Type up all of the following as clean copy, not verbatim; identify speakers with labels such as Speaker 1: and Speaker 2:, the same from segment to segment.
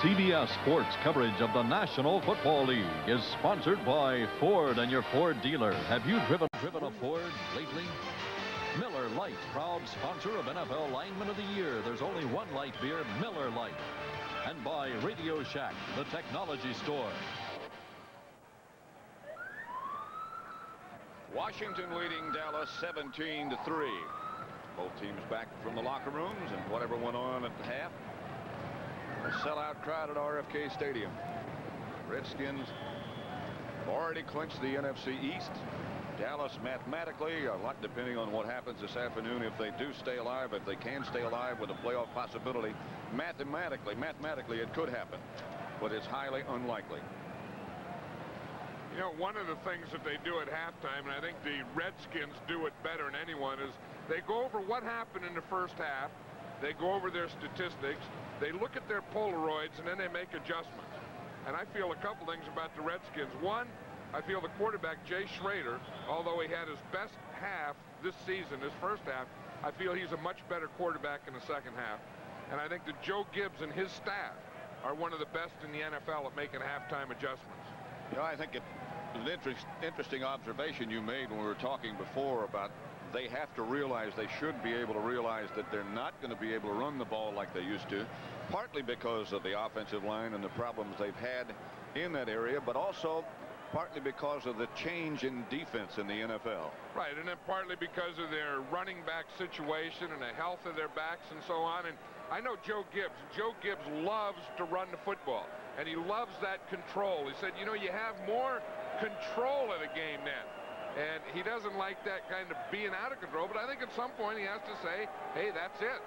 Speaker 1: CBS Sports coverage of the National Football League is sponsored by Ford and your Ford dealer. Have you driven a Ford lately? Miller Lite, proud sponsor of NFL Lineman of the Year. There's only one light beer, Miller Lite. And by Radio Shack, the technology store.
Speaker 2: Washington leading Dallas 17-3. Both teams back from the locker rooms, and whatever went on at the half. A sellout crowd at RFK Stadium. Redskins have already clinched the NFC East. Dallas mathematically, a lot depending on what happens this afternoon, if they do stay alive, if they can stay alive with a playoff possibility. Mathematically it could happen, but it's highly unlikely.
Speaker 3: You know, one of the things that they do at halftime, and I think the Redskins do it better than anyone, is they go over what happened in the first half. They go over their statistics. They look at their Polaroids, and then they make adjustments. And I feel a couple things about the Redskins. One, I feel the quarterback, Jay Schrader, although he had his best half this season, his first half, I feel he's a much better quarterback in the second half. And I think that Joe Gibbs and his staff are one of the best in the NFL at making halftime adjustments.
Speaker 2: You know, I think it was an interesting observation you made when we were talking before about they have to realize, they should be able to realize that they're not going to be able to run the ball like they used to, partly because of the offensive line and the problems they've had in that area, but also partly because of the change in defense in the NFL.
Speaker 3: Right, and then partly because of their running back situation and the health of their backs and so on. And I know Joe Gibbs. Joe Gibbs loves to run the football, and he loves that control. He said, you know, you have more control of the game then. And he doesn't like that kind of being out of control, but I think at some point he has to say, hey, that's it.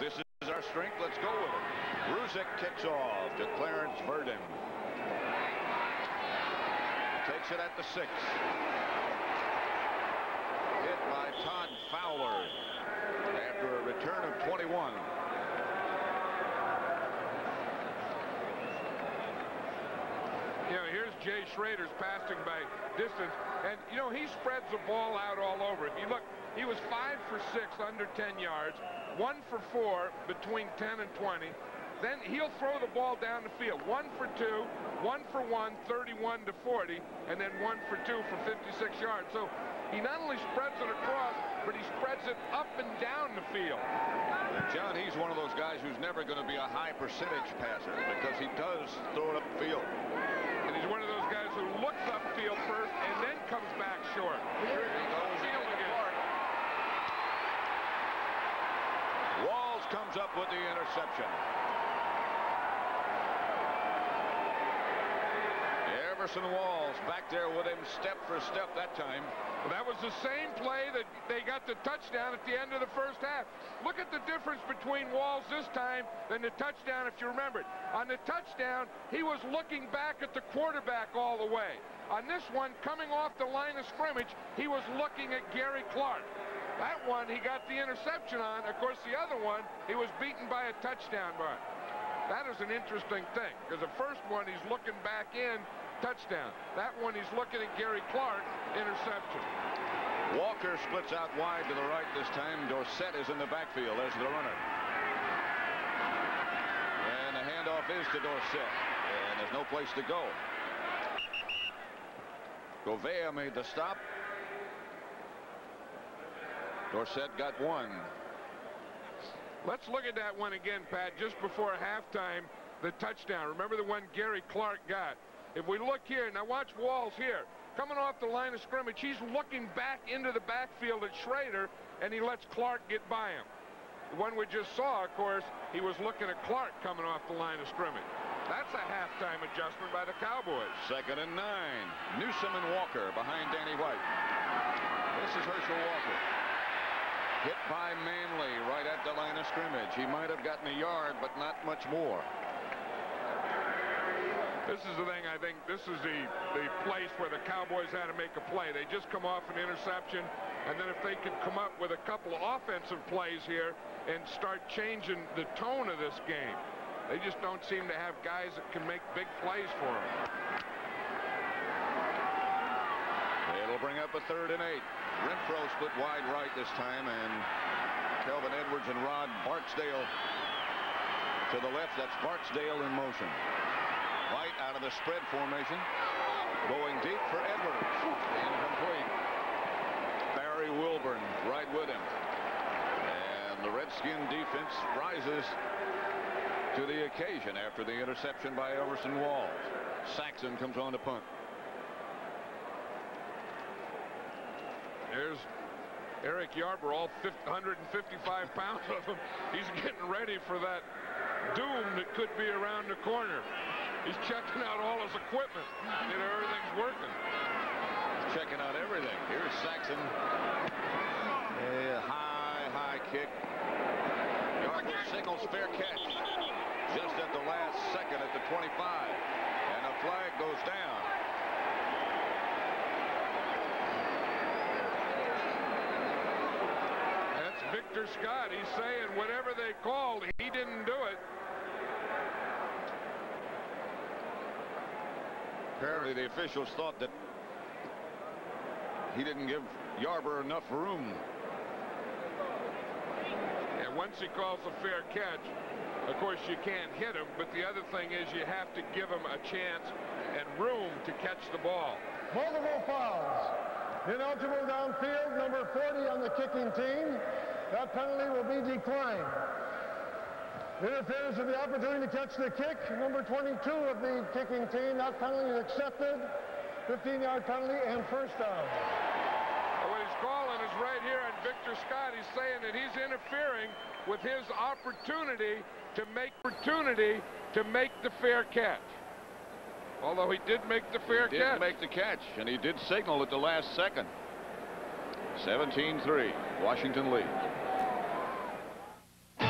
Speaker 2: This is our strength. Let's go with it. Ruzick kicks off to Clarence Verdon. Takes it at the 6. Hit by Todd Fowler after a return of 21.
Speaker 3: You know, here's Jay Schrader's passing by distance, and you know, he spreads the ball out all over. If you look, he was 5 for 6 under 10 yards, 1 for 4 between 10 and 20. Then he'll throw the ball down the field, 1 for 2, 1 for 1, 31 to 40, and then 1 for 2 for 56 yards. So he not only spreads it across, but he spreads it up and down the field.
Speaker 2: And John, he's one of those guys who's never going to be a high percentage passer because he does throw it upfield.
Speaker 3: And he's one of those guys who looks upfield first and then comes back short. Here he goes again.
Speaker 2: Walls comes up with the interception. Everson Walls back there with him step for step that time.
Speaker 3: Well, that was the same play that they got the touchdown at the end of the first half. Look at the difference between Walls this time than the touchdown, if you remember. On the touchdown, he was looking back at the quarterback all the way. On this one, coming off the line of scrimmage, he was looking at Gary Clark. That one, he got the interception on. Of course, the other one, he was beaten by a touchdown run. That is an interesting thing, because the first one, he's looking back in, touchdown. That one, he's looking at Gary Clark, interception.
Speaker 2: Walker splits out wide to the right this time. Dorsett is in the backfield as the runner. And the handoff is to Dorsett, and there's no place to go. Gouveia made the stop. Dorsett got 1.
Speaker 3: Let's look at that one again, Pat, just before halftime, the touchdown. Remember the one Gary Clark got? If we look here, now watch Walls here. Coming off the line of scrimmage, he's looking back into the backfield at Schrader, and he lets Clark get by him. The one we just saw, of course, he was looking at Clark coming off the line of scrimmage. That's a halftime adjustment by the Cowboys. 2nd and 9. Newsome and Walker behind Danny White. This is Herschel Walker. Hit by Manley right at the line of scrimmage. He might have gotten a yard, but not much more. This is the thing, I think this is the place where the Cowboys had to make a play. They just come off an interception, and then if they could come up with a couple of offensive plays here and start changing the tone of this game. They just don't seem to have guys that can make big plays for them. It'll bring up a 3rd and 8. Renfro split wide right this time, and Kelvin Edwards and Rod Barksdale
Speaker 2: To the left, that's Barksdale in motion. White out of the spread formation. Going deep for Edwards. Incomplete. Barry Wilburn right with him. And the Redskin defense rises to the occasion after the interception by Everson Walls. Saxon comes on to punt.
Speaker 3: There's Eric Yarber, all 155 pounds of him. He's getting ready for that doom that could be around the corner. He's checking out all his equipment. You know, everything's working.
Speaker 2: Checking out everything. Here's Saxon. A high kick. Yarber signals fair catch just at the last second at the 25. And a flag goes down.
Speaker 3: That's Victor Scott. He's saying whatever they called, he didn't do it.
Speaker 2: Apparently the officials thought that he didn't give Yarber enough room.
Speaker 3: And once he calls a fair catch, of course you can't hit him, but the other thing is you have to give him a chance and room to catch the ball.
Speaker 4: Multiple fouls. Ineligible downfield, number 40 on the kicking team. That penalty will be declined. Interference with the opportunity to catch the kick, number 22 of the kicking team. That penalty is accepted. 15-yard penalty and first down.
Speaker 3: What he's calling is right here on Victor Scott. He's saying that he's interfering with his opportunity to make the fair catch. Although he did make the fair catch.
Speaker 2: He did make the catch, and he did signal at the last second. 17-3, Washington leads.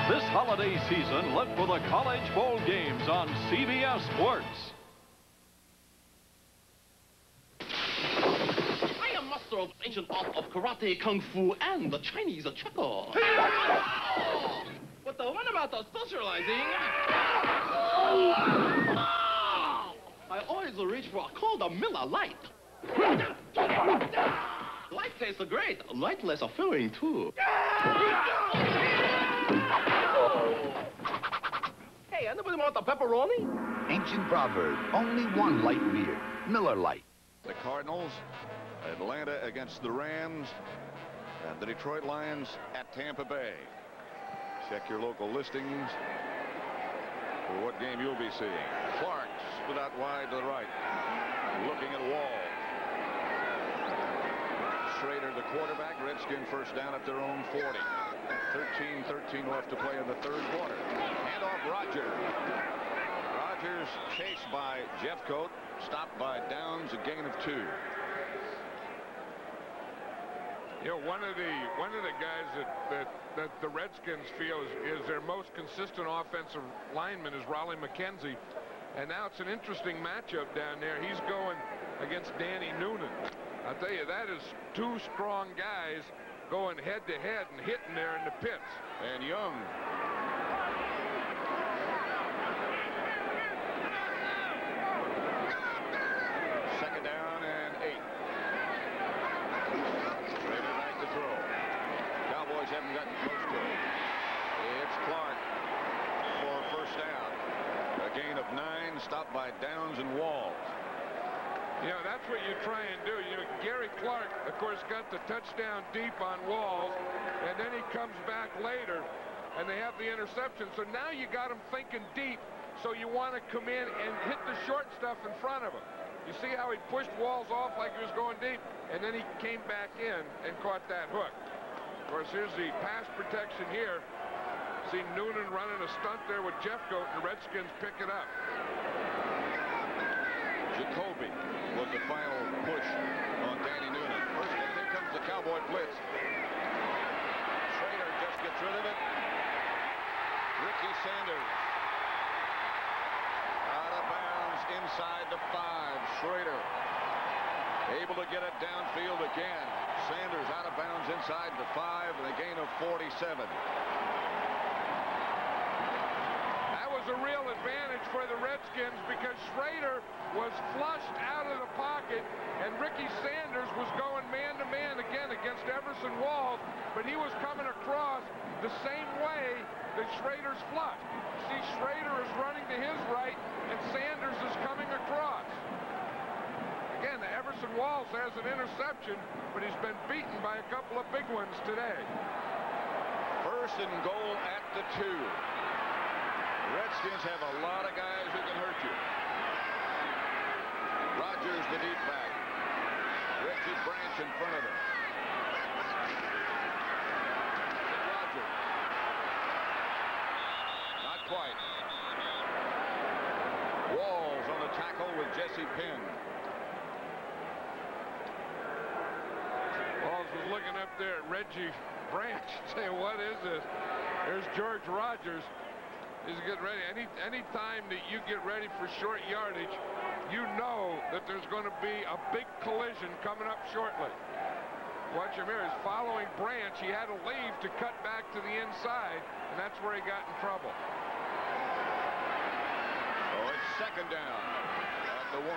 Speaker 1: This holiday season, look for the College Bowl games on CBS Sports.
Speaker 5: I am master of ancient art of karate, kung fu, and the Chinese checker. But the one about the socializing, I always reach for a cold Miller Lite. Light tastes great. Light less filling too. Hey, anybody want the pepperoni?
Speaker 6: Ancient proverb, only one light beer, Miller Lite.
Speaker 2: The Cardinals, Atlanta against the Rams, and the Detroit Lions at Tampa Bay. Check your local listings for what game you'll be seeing. Clark split out wide to the right, looking at Wall. Schrader, the quarterback. Redskin first down at their own 40. 13-13 left to play in the third quarter. Handoff Rogers. Rogers chased by Jeffcoat, stopped by Downs, a gain of 2.
Speaker 3: You know, one of the guys that the Redskins feel is their most consistent offensive lineman is Raleigh McKenzie, and now it's an interesting matchup down there. He's going against Danny Noonan. I'll tell you, that is two strong guys going head-to-head and hitting there in the pits.
Speaker 2: And Young. Second down and 8. Schrader back to throw. Cowboys haven't gotten close to it. It's Clark for first down. A gain of 9, stopped by Downs and Walls.
Speaker 3: You know, that's what you try and do. You know, Gary Clark, of course, got the touchdown deep on Walls, and then he comes back later, and they have the interception. So now you got him thinking deep, so you want to come in and hit the short stuff in front of him. You see how he pushed Walls off like he was going deep, and then he came back in and caught that hook. Of course, here's the pass protection here. See Noonan running a stunt there with Jeffcoat, and the Redskins pick it up.
Speaker 2: Jacoby was the final push on Danny Noonan. First down, here comes the Cowboy blitz. Schrader just gets rid of it. Ricky Sanders out of bounds inside the 5. Schrader able to get it downfield again. Sanders out of bounds inside the 5 and a gain of 47.
Speaker 3: That was a real advantage for the Redskins because Schrader was flushed out of the pocket, and Ricky Sanders was going man-to-man again against Everson Walls, but he was coming across the same way that Schrader's flushed. See, Schrader is running to his right, and Sanders is coming across. Again, Everson Walls has an interception, but he's been beaten by a couple of big ones today.
Speaker 2: First and goal at the 2. The Redskins have a lot of guys who can hurt you. Rogers, the deep back. Reggie Branch in front of him. Rogers. Not quite. Walls on the tackle with Jesse Penn.
Speaker 3: Walls was looking up there at Reggie Branch saying, what is this? There's George Rogers. He's getting ready. Any time that you get ready for short yardage, you know that there's going to be a big collision coming up shortly. Watch him here. He's following Branch. He had to leave to cut back to the inside, and that's where he got in trouble.
Speaker 2: Oh, it's second down at the 1.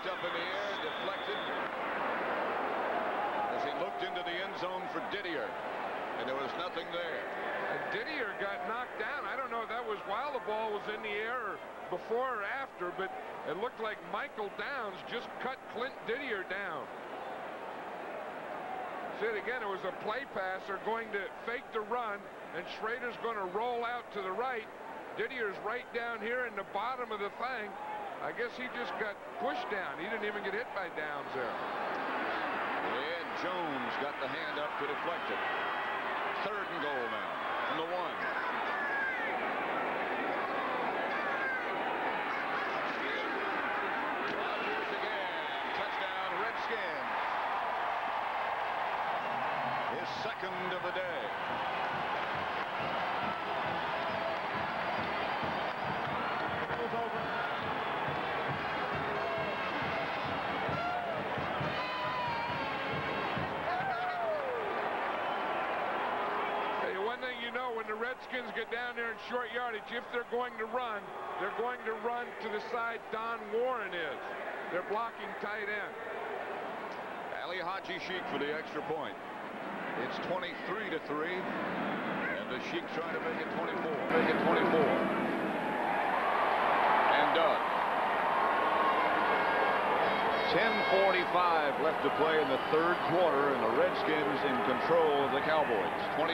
Speaker 2: Up in the air, deflected as he looked into the end zone for Didier, and there was nothing there.
Speaker 3: And Didier got knocked down. I don't know if that was while the ball was in the air or before or after, but it looked like Michael Downs just cut Clint Didier down. See it again, it was a play passer going to fake the run, and Schrader's going to roll out to the right. Didier's right down here in the bottom of the thing. I guess he just got pushed down. He didn't even get hit by Downs there.
Speaker 2: Ed Jones got the hand up to deflect it. Third and goal now from the 1. Rogers again. Touchdown, Redskins. His second of the day.
Speaker 3: When the Redskins get down there in short yardage, if they're going to run to the side Don Warren is. They're blocking tight end.
Speaker 2: Ali Haji Sheik for the extra point. It's 23-3, and the Sheik trying to make it 24. Make it 24. And done. 10:45 left to play in the third quarter, and the Redskins in control of the Cowboys, 24-3.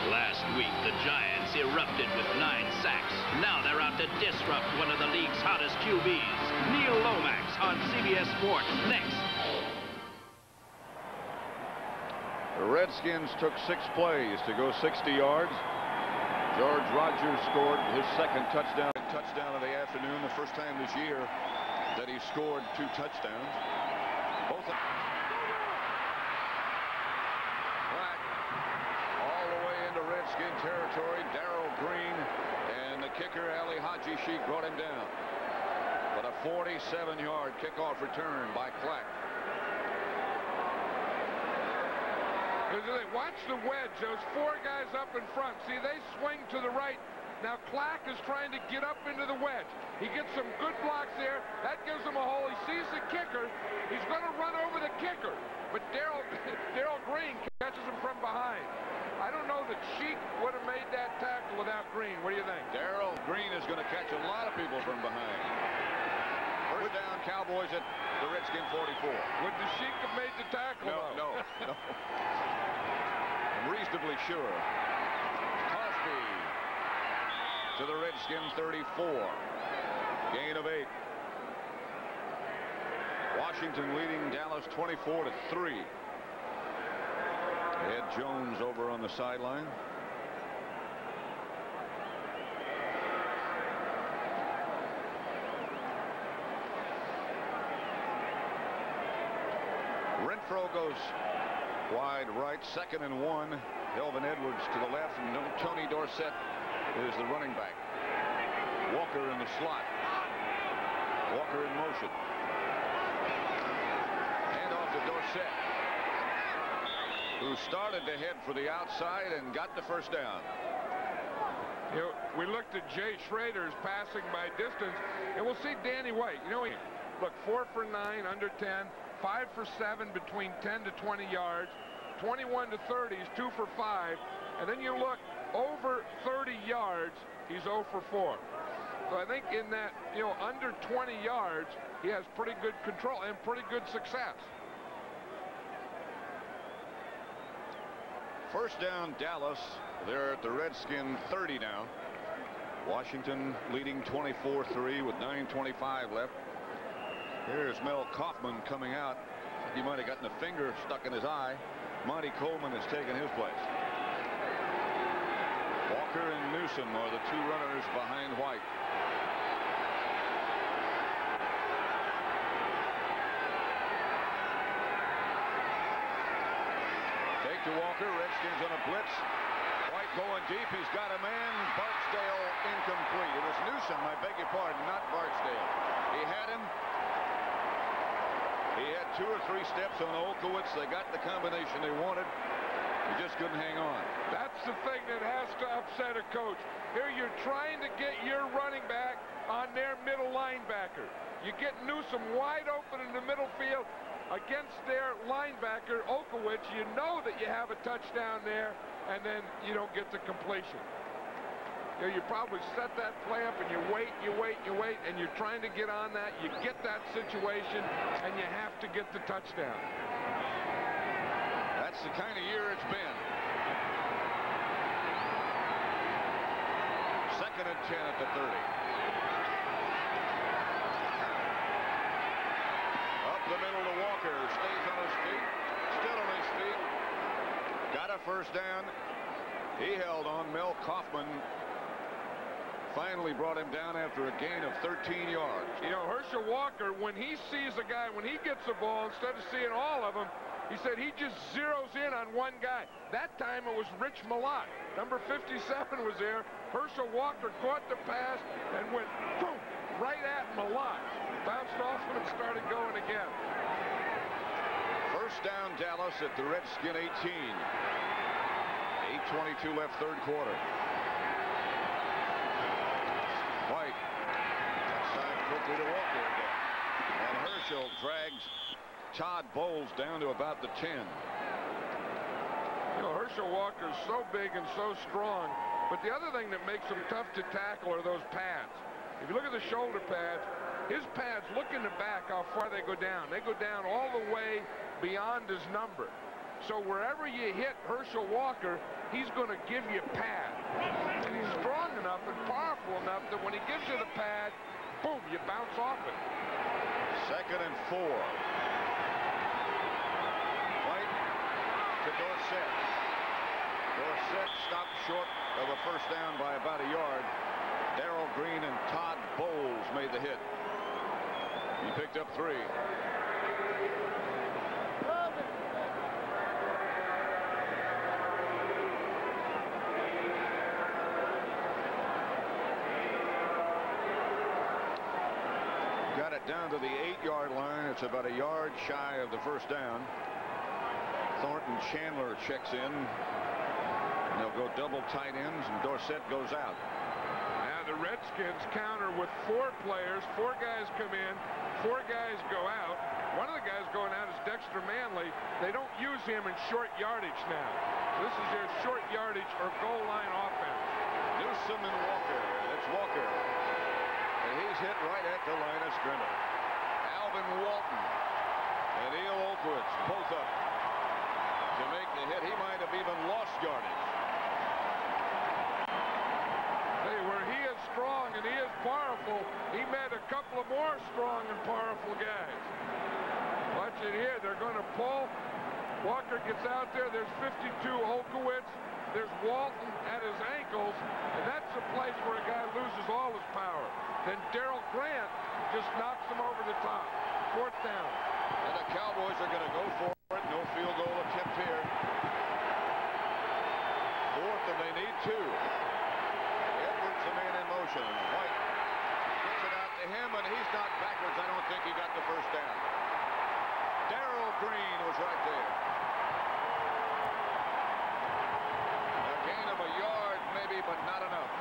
Speaker 7: Last week, the Giants erupted with 9 sacks. Now they're out to disrupt one of the league's hottest QBs. Neil Lomax on CBS Sports next.
Speaker 2: The Redskins took 6 plays to go 60 yards. George Rogers scored his second touchdown of the afternoon, the first time this year that he scored 2 touchdowns. Both flat all the way into Redskin territory. Darrell Green and the kicker Ali Haji Sheik brought him down. But a 47-yard kickoff return by Clack.
Speaker 3: Watch the wedge. Those 4 guys up in front. See, they swing to the right. Now Clack is trying to get up into the wedge. He gets some good blocks there. That gives him a hole. He sees the kicker. He's going to run over the kicker. But Darrell Green catches him from behind. I don't know that Sheik would have made that tackle without Green. What do you think?
Speaker 2: Darrell Green is going to catch a lot of people from behind. First down, Cowboys at the Redskin 44.
Speaker 3: Would the Sheik have made the tackle?
Speaker 2: No. I'm reasonably sure. Cosby to the Redskin 34. Gain of 8. Washington leading Dallas 24-3. Ed Jones over on the sideline. Renfro goes wide right, 2nd and 1. Delvin Edwards to the left, and Tony Dorsett is the running back. Walker in the slot. Walker in motion. Hand off to Dorsett, who started to head for the outside and got the first down.
Speaker 3: You know, we looked at Jay Schrader's passing by distance, and we'll see Danny White. You know, look, 4 for 9 under 10, 5 for 7 between 10 to 20 yards, 21 to 30 is 2 for 5, and then you look over 30 yards, he's 0 for 4. So I think in that, you know, under 20 yards, he has pretty good control and pretty good success.
Speaker 2: First down, Dallas. They're at the Redskin 30 now. Washington leading 24-3 with 9:25 left. Here's Mel Kaufman coming out. He might have gotten a finger stuck in his eye. Monty Coleman has taken his place. Walker and Newsom are the two runners behind White. Fake to Walker. Redskins on a blitz. White going deep. He's got a man. Barksdale incomplete. It was Newsom, I beg your pardon, not Barksdale. He had him. He had 2 or 3 steps on Olkowitz. They got the combination they wanted. He just couldn't hang on. That's the thing that has to upset a coach. Here you're trying to get your running back on their middle linebacker. You get Newsom wide open in the middle field against their linebacker, Olkowitz. You know that you have a touchdown there, and then you don't get the completion. You know, you probably set that play up and you wait, and you're trying to get on that. You get that situation, and you have to get the touchdown. That's the kind of year it's been. 2nd and 10 at the 30. Up the middle to Walker. Stays on his feet. Still on his feet. Got a first down. He held on. Mel Kaufman finally brought him down after a gain of 13 yards. You know, Herschel Walker, when he sees a guy, when he gets the ball, instead of seeing all of them, he said he just zeroes in on one guy. That time it was Rich Malott. Number 57 was there. Herschel Walker caught the pass and went boom right at Malott. Bounced off him and started going again. First down, Dallas at the Redskin 18. 8:22 left, third quarter. White outside quickly to Walker again. And Herschel drags Todd Bowles down to about the 10. You know, Herschel Walker's so big and so strong, but the other thing that makes him tough to tackle are those pads. If you look at the shoulder pads, his pads, look in the back how far they go down. They go down all the way beyond his number. So wherever you hit Herschel Walker, he's going to give you pad. And he's strong enough and powerful enough that when he gives you the pad, boom, you bounce off it. 2nd and 4. White to Dorsett. Dorsett stopped short of a first down by about a yard. Darrell Green and Todd Bowles made the hit. He picked up 3. Got it down to the 8-yard line. It's about a yard shy of the first down. Thornton Chandler checks in. And they'll go double tight ends, and Dorsett goes out. Now the Redskins counter with 4 players. 4 guys come in, 4 guys go out. One of the guys going out is Dexter Manley. They don't use him in short yardage now. This is their short yardage or goal line offense. Newsom and Walker. That's Walker. And he's hit right at the line of scrimmage. Alvin Walton and Eel Olkowitz both up to make the hit. He might have even lost yardage. Hey, where he is strong and he is powerful, he met a couple of more strong and powerful guys. Watch it here. They're going to pull. Walker gets out there. There's 52 Olkowitz. There's Walton at his ankles, and that's a place where a guy loses all his power. Then Darrell Grant just knocks him over the top. 4th down. And the Cowboys are going to go for it. No field goal attempt here. 4th, and they need 2. Edwards, the man in motion. White gets it out to him, and he's not backwards. I don't think he got the first down. Darrell Green was right there. A gain of a yard, maybe, but not enough.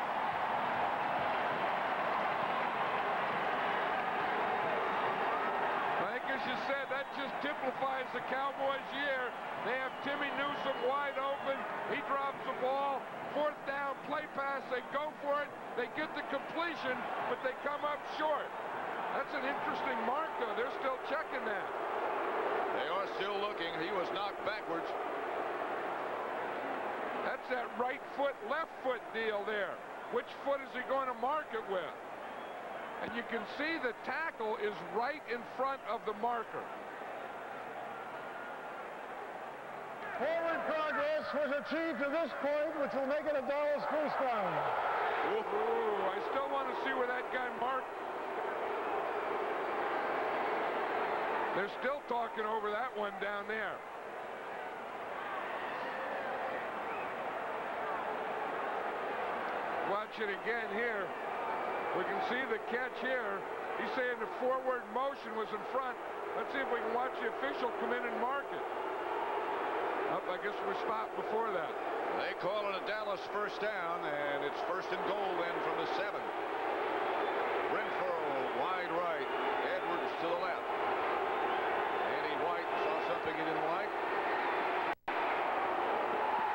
Speaker 3: As you said, that just typifies the Cowboys' year. They have Timmy Newsome wide open. He drops the ball. Fourth down, play pass. They go for it. They get the completion, but they come up short. That's an interesting mark, though. They're still checking that.
Speaker 2: They are still looking. He was knocked backwards.
Speaker 3: That's that right foot, left foot deal there. Which foot is he going to mark it with? And you can see the tackle is right in front of the marker.
Speaker 4: Forward progress was achieved to this point, which will make it a Dallas first down.
Speaker 3: Ooh, I still want to see where that guy marked. They're still talking over that one down there. Watch it again here. We can see the catch here. He's saying the forward motion was in front. Let's see if we can watch the official come in and mark it. Oh, I guess we stopped before that.
Speaker 2: They call it a Dallas first down, and it's first and goal then from the 7. Renfro wide right. Edwards to the left. Danny White saw something he didn't like.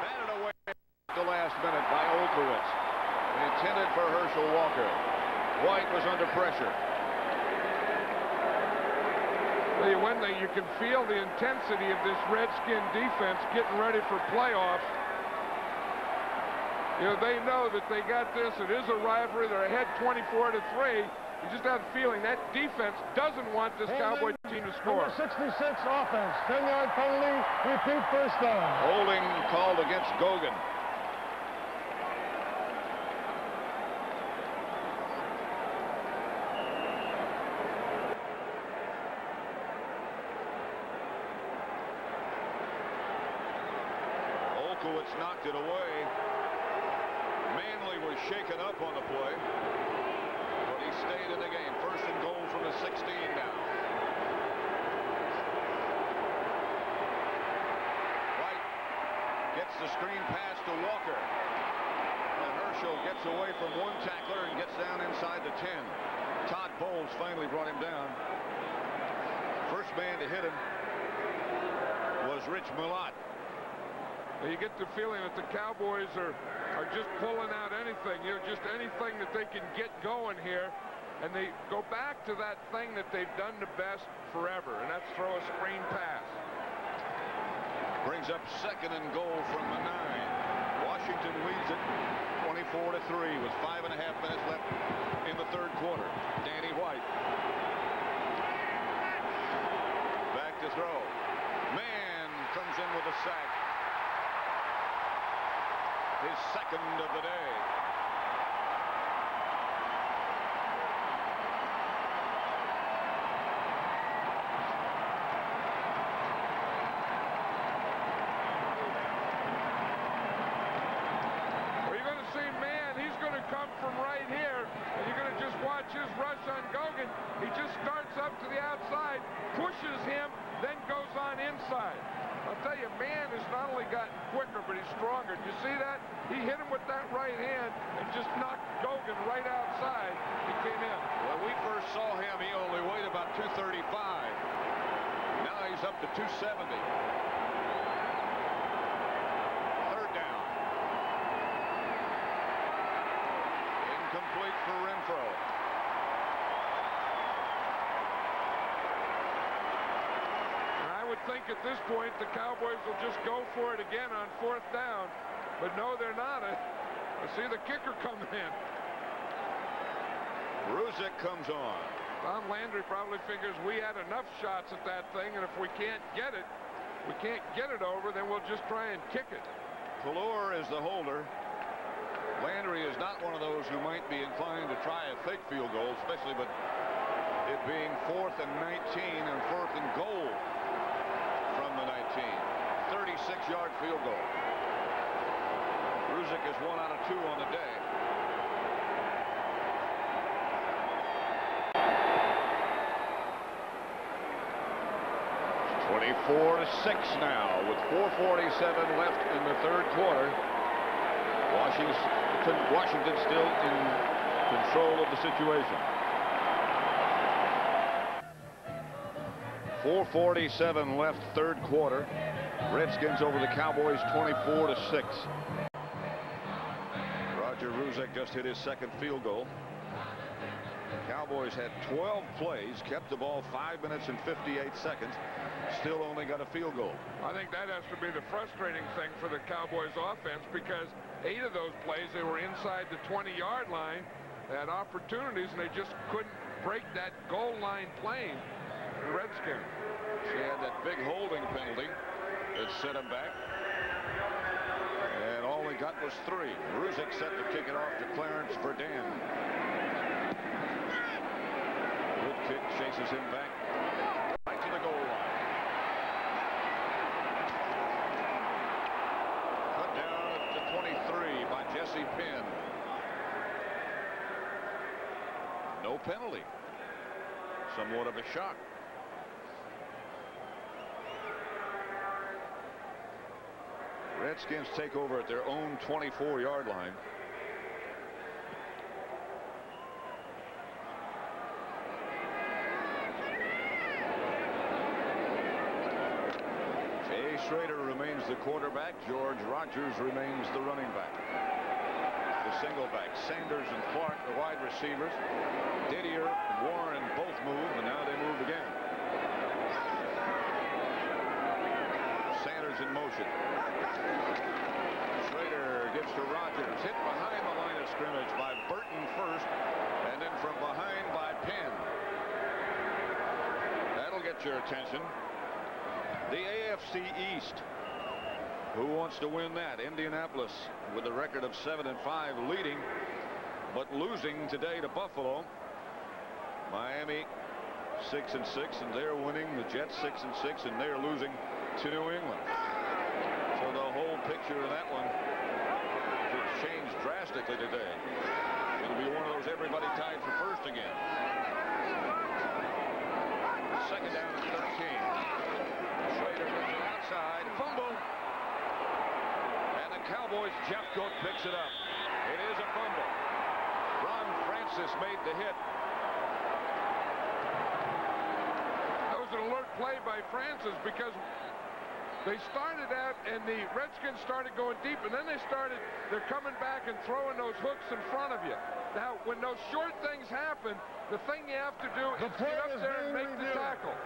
Speaker 2: Batted away at the last minute by Olkowitz. Intended for Herschel Walker. White was under pressure.
Speaker 3: Tell you one thing, you can feel the intensity of this Redskin defense getting ready for playoffs. You know, they know that they got this. It is a rivalry. They're ahead 24-3. You just have the feeling that defense doesn't want this Cowboy team to score.
Speaker 4: Number 66 offense, 10-yard penalty, repeat first down.
Speaker 2: Holding called against Gogan. Olkowitz knocked it away. Manley was shaken up on the play, but he stayed in the game. First and goal from the 16 now. White gets the screen pass to Walker. And Herschel gets away from one tackler and gets down inside the 10. Todd Bowles finally brought him down. First man to hit him was Rich Millot.
Speaker 3: You get the feeling that the Cowboys are just pulling out anything, you know, just anything that they can get going here. And they go back to that thing that they've done the best forever, and that's throw a screen pass.
Speaker 2: Brings up second and goal from the 9. Washington leads it 24-3 with 5.5 minutes left in the third quarter. Danny White. Back to throw. Mann comes in with a sack. His second of the day.
Speaker 3: Well, you're going to see Mann. He's going to come from right here, and you're going to just watch his rush on Gogan. He just starts up to the outside, pushes him, then goes on inside. I'll tell you, Mann has not only gotten quicker, but he's stronger. Did you see that? He hit him with that right hand and just knocked Gogan right outside. He came in.
Speaker 2: When we first saw him, he only weighed about 235. Now he's up to 270. Third down. Incomplete for Renfro.
Speaker 3: I would think at this point the Cowboys will just go for it again on fourth down, but no, they're not. I see the kicker coming in.
Speaker 2: Ruzick comes on.
Speaker 3: Tom Landry probably figures we had enough shots at that thing, and if we can't get it over, then we'll just try and kick it.
Speaker 2: Pallure is the holder. Landry is not one of those who might be inclined to try a fake field goal, especially but it being 4th and 19 and 4th and goal from the 19. 36-yard field goal. Ruzick is 1 out of 2 on the day. 24-6 now with 4:47 left in the third quarter. Washington still in control of the situation. 4:47 left third quarter. Redskins over the Cowboys 24-6. Roger Ruzek just hit his second field goal. Cowboys had 12 plays, kept the ball 5 minutes and 58 seconds, still only got a field goal.
Speaker 3: I think that has to be the frustrating thing for the Cowboys offense, because 8 of those plays they were inside the 20-yard line. They had opportunities and they just couldn't break that goal line plane. The Redskins.
Speaker 2: She had that big holding penalty that set him back. And all he got was 3. Ruzek set to kick it off to Clarence Verdun. Good kick, chases him back right to the goal line. Cut down at the 23 by Jesse Penn. No penalty. Somewhat of a shock. Redskins take over at their own 24-yard line. Jay Schrader remains the quarterback. George Rogers remains the running back. The single back. Sanders and Clark, the wide receivers. Didier and Warren both move, and now they move again. Sanders in motion. Schrader gives to Rogers. Hit behind the line of scrimmage by Burton first, and then from behind by Penn. That'll get your attention. The AFC East. Who wants to win that? Indianapolis with a record of 7-5 leading, but losing today to Buffalo. Miami 6-6, and they're winning. The Jets 6-6, and they're losing to New England. So the whole picture of that one could change drastically today. It'll be one of those everybody tied for first again. Second down and 13. Schrader gets it outside. Fumble. And the Cowboys' Jeff Goat picks it up. It is a fumble. Ron Francis made the hit. That was an alert play by Francis, because they started out and the Redskins started going deep, and then they're coming back and throwing those hooks in front of you. Now, when those short things happen, the thing you have to do is get up there and make the tackle.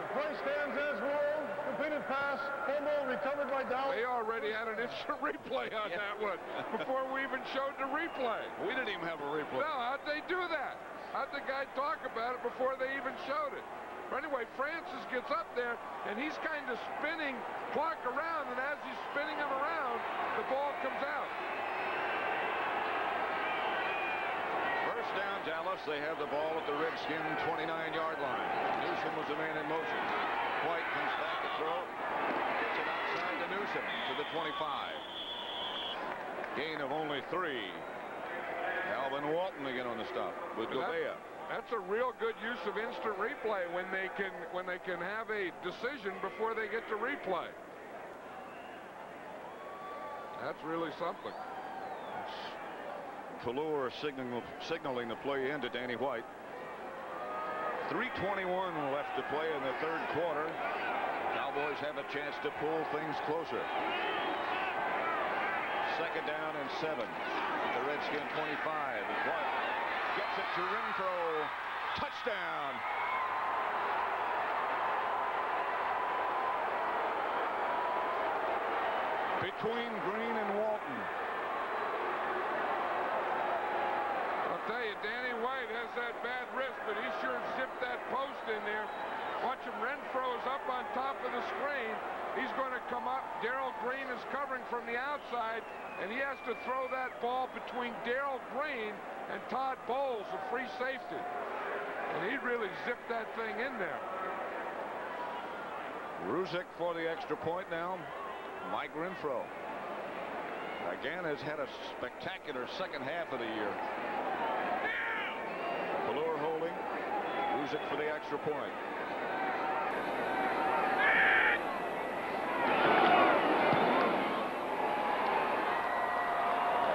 Speaker 4: The play stands as ruled. Completed pass, fumble, recovered by Dallas.
Speaker 3: They already had an instant replay on that one before we even showed the replay.
Speaker 2: We didn't even have a replay.
Speaker 3: No, how'd they do that? How'd the guy talk about it before they even showed it? But anyway, Francis gets up there, and he's kind of spinning Clark around, and as he's spinning him around, the ball comes out.
Speaker 2: First down, Dallas. They have the ball at the Redskin 29-yard line. Newsom was the man in motion. White comes back to throw. Gets it outside to Newsom to the 25. Gain of only 3. Alvin Walton again on the stop with Gobea.
Speaker 3: That's a real good use of instant replay when they can have a decision before they get to replay. That's really something.
Speaker 2: Kallur signaling the play in to Danny White. 3:21 left to play in the third quarter. Cowboys have a chance to pull things closer. Second down and 7. The Redskin 25. And White gets it to Renfro. Touchdown. Between Green and Walton.
Speaker 3: I'll tell you, Danny White has that bad wrist, but he sure zipped that post in there. Watch him. Renfro's up on top of the screen. He's going to come up. Darrell Green is covering from the outside, and he has to throw that ball between Darrell Green and Todd Bowles, a free safety. And he really zipped that thing in there.
Speaker 2: Ruzek for the extra point now. Mike Renfro again has had a spectacular second half of the year. Kallur holding. Ruzick for the extra point.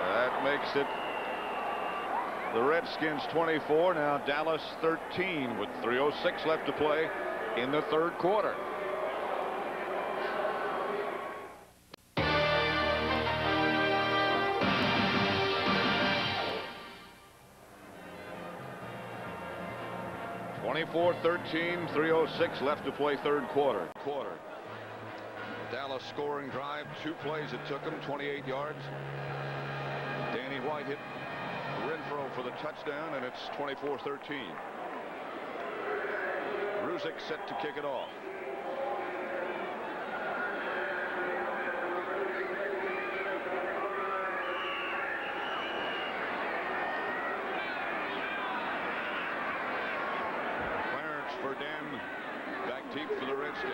Speaker 2: That makes it the Redskins 24, now Dallas 13 with 3:06 left to play in the third quarter. (24-13), 3:06 left to play third quarter. Dallas scoring drive, 2 plays it took him, 28 yards. Danny White hit Renfro for the touchdown, and it's 24-13. Ruzick set to kick it off. Clarence Verdin back deep for the Redskins.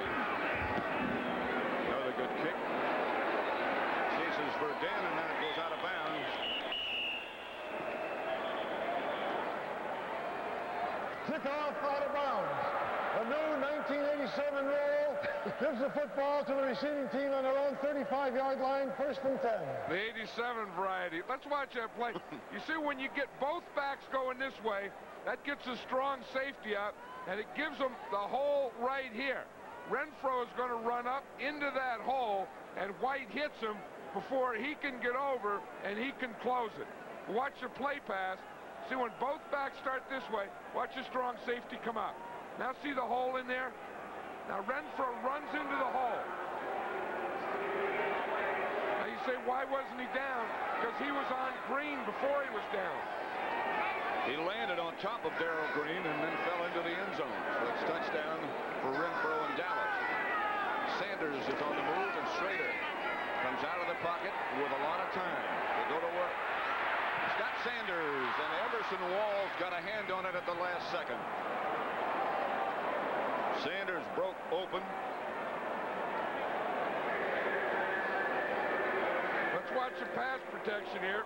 Speaker 2: Another good kick. Chases Verdin, and then it goes out of bounds.
Speaker 4: Kickoff out of bounds. A new 1987 rule gives the football to the receiving team on their own 35-yard line, 1st and 10.
Speaker 3: The 87 variety. Let's watch that play. You see, when you get both backs going this way, that gets a strong safety out, and it gives them the hole right here. Renfro is going to run up into that hole, and White hits him before he can get over, and he can close it. Watch the play pass. See, when both backs start this way, watch the strong safety come out. Now see the hole in there? Now Renfro runs into the hole. Now you say, why wasn't he down? Because he was on Green before he was down.
Speaker 2: He landed on top of Darrell Green and then fell into the end zone. So it's touchdown for Renfro and Dallas. Sanders is on the move, and Schrader comes out of the pocket with a lot of time to go to work. Scott Sanders, and Everson Walls got a hand on it at the last second. Sanders broke open.
Speaker 3: Let's watch the pass protection here.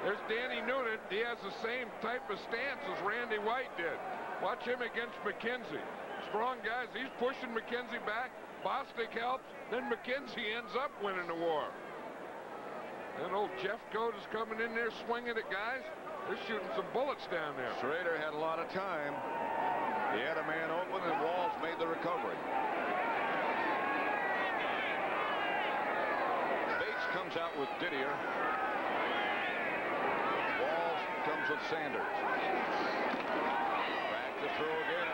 Speaker 3: There's Danny Noonan. He has the same type of stance as Randy White did. Watch him against McKenzie. Strong guys. He's pushing McKenzie back. Bostic helps. Then McKenzie ends up winning the war. And old Jeff Goat is coming in there swinging at guys. They're shooting some bullets down there.
Speaker 2: Schrader had a lot of time. He had a man open, and Walls made the recovery. Bates comes out with Didier. Walls comes with Sanders. Back to throw again.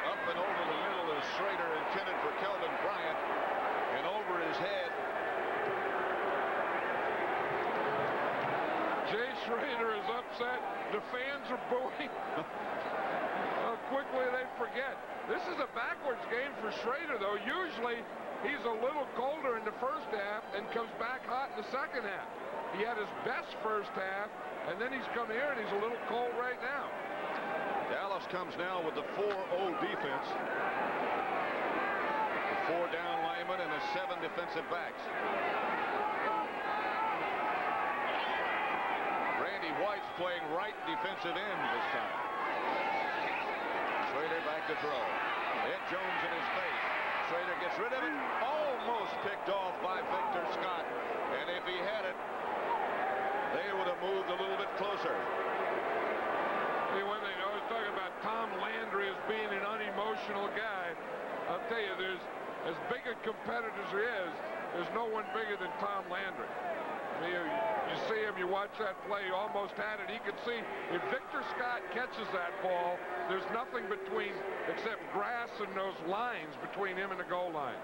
Speaker 2: Up and over the middle is Schrader, intended for Kelvin Bryant. And over his head.
Speaker 3: Jay Schrader is upset. The fans are booing. How quickly they forget. This is a backwards game for Schrader, though. Usually he's a little colder in the first half and comes back hot in the second half. He had his best first half, and then he's come here and he's a little cold right now.
Speaker 2: Dallas comes now with the 4-0 defense. The 4 down linemen and the 7 defensive backs. Randy White's playing right defensive end this time. Schrader back to throw. Ed Jones in his face. Schrader gets rid of it. Almost picked off by Victor Scott. And if he had it, they would have moved a little bit closer.
Speaker 3: Hey, one thing I was talking about Tom Landry as being an unemotional guy. I'll tell you, there's as big a competitor as there is, there's no one bigger than Tom Landry. You see him, you watch that play, he almost had it. He could see if Victor Scott catches that ball, there's nothing between except grass and those lines between him and the goal line.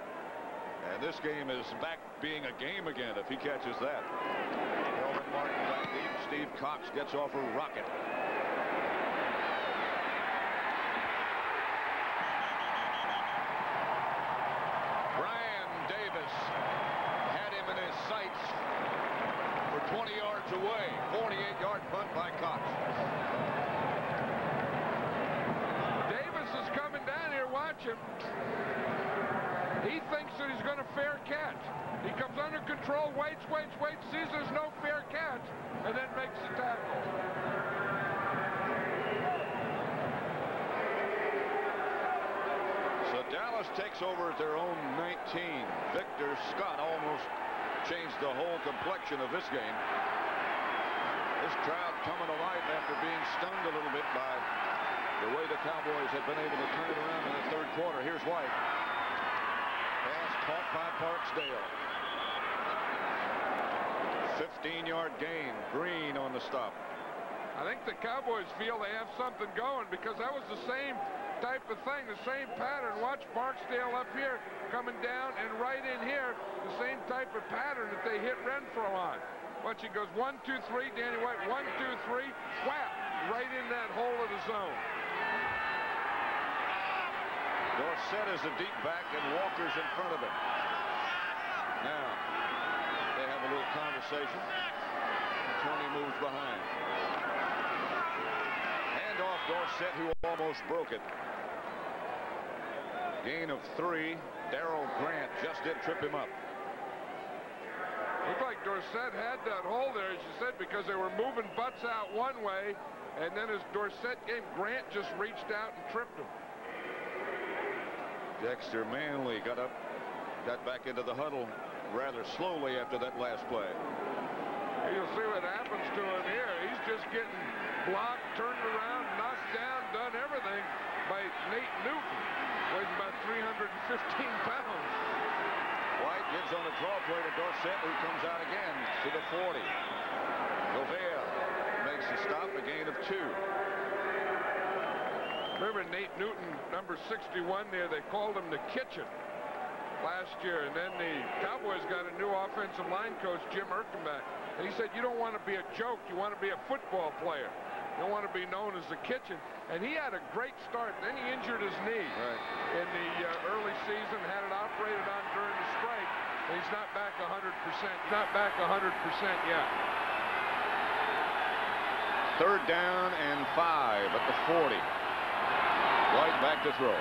Speaker 2: And this game is back being a game again if he catches that. Kelvin Martin back deep. Steve Cox gets off a rocket. Brian Davis had him in his sights for 20 yards away. 48-yard punt by Cox.
Speaker 3: Davis is coming down here. Watch him. He thinks that he's going to fair catch. He comes under control, waits, sees there's no fair catch, and then makes the tackle.
Speaker 2: Dallas takes over at their own 19. Victor Scott almost changed the whole complexion of this game. This crowd coming to life after being stunned a little bit by the way the Cowboys had been able to turn it around in the third quarter. Here's White. Pass caught by Parksdale. 15-yard gain. Green on the stop.
Speaker 3: I think the Cowboys feel they have something going because that was the same type of thing, the same pattern. Watch Barksdale up here coming down, and right in here, the same type of pattern that they hit Renfro on. Watch, he goes 1, 2, 3, Danny White, 1, 2, 3, whap, right in that hole of the zone.
Speaker 2: Dorsett is a deep back, and Walker's in front of him. Now, they have a little conversation. Tony moves behind. Handoff Dorsett, who almost broke it. Gain of 3. Darrell Grant just did trip him up.
Speaker 3: Looked like Dorsett had that hole there, as you said, because they were moving butts out one way, and then as Dorsett came, Grant just reached out and tripped him.
Speaker 2: Dexter Manley got up, got back into the huddle rather slowly after that last play.
Speaker 3: You'll see what happens to him here. He's just getting blocked, turned around, knocked down, done everything by Nate Newton. Weighs about 315 pounds.
Speaker 2: White gives on the draw play to Dorsett, who comes out again to the 40. Gobert makes the stop, a gain of 2.
Speaker 3: Remember Nate Newton, number 61 there, they called him the Kitchen last year, and then the Cowboys got a new offensive line coach, Jim Erkenbach, and he said, you don't want to be a joke, you want to be a football player. You don't want to be known as the Kitchen. And he had a great start. Then he injured his knee in the early season, had it operated on during the strike, and he's not back 100%. Not back 100% yet.
Speaker 2: 3rd down and 5 at the 40. White back to throw.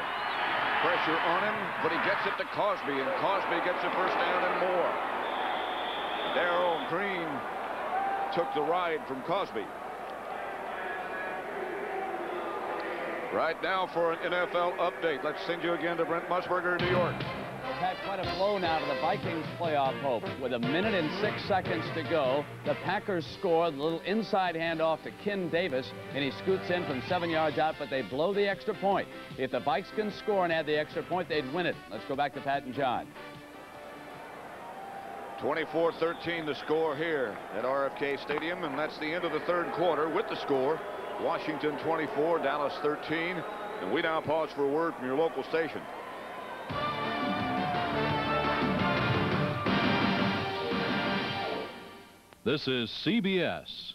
Speaker 2: Pressure on him, but he gets it to Cosby, and Cosby gets a 1st down and more. Darrell Green took the ride from Cosby. Right now for an NFL update. Let's send you again to Brent Musburger in New York.
Speaker 8: They've had quite a blow now to the Vikings' playoff hope. With 1 minute and 6 seconds to go, the Packers score. The little inside handoff to Ken Davis, and he scoots in from 7 yards out, but they blow the extra point. If the Vikes can score and add the extra point, they'd win it. Let's go back to Pat and John.
Speaker 2: 24-13 the score here at RFK Stadium, and that's the end of the 3rd quarter with the score. Washington 24, Dallas 13, and we now pause for a word from your local station.
Speaker 1: This is CBS.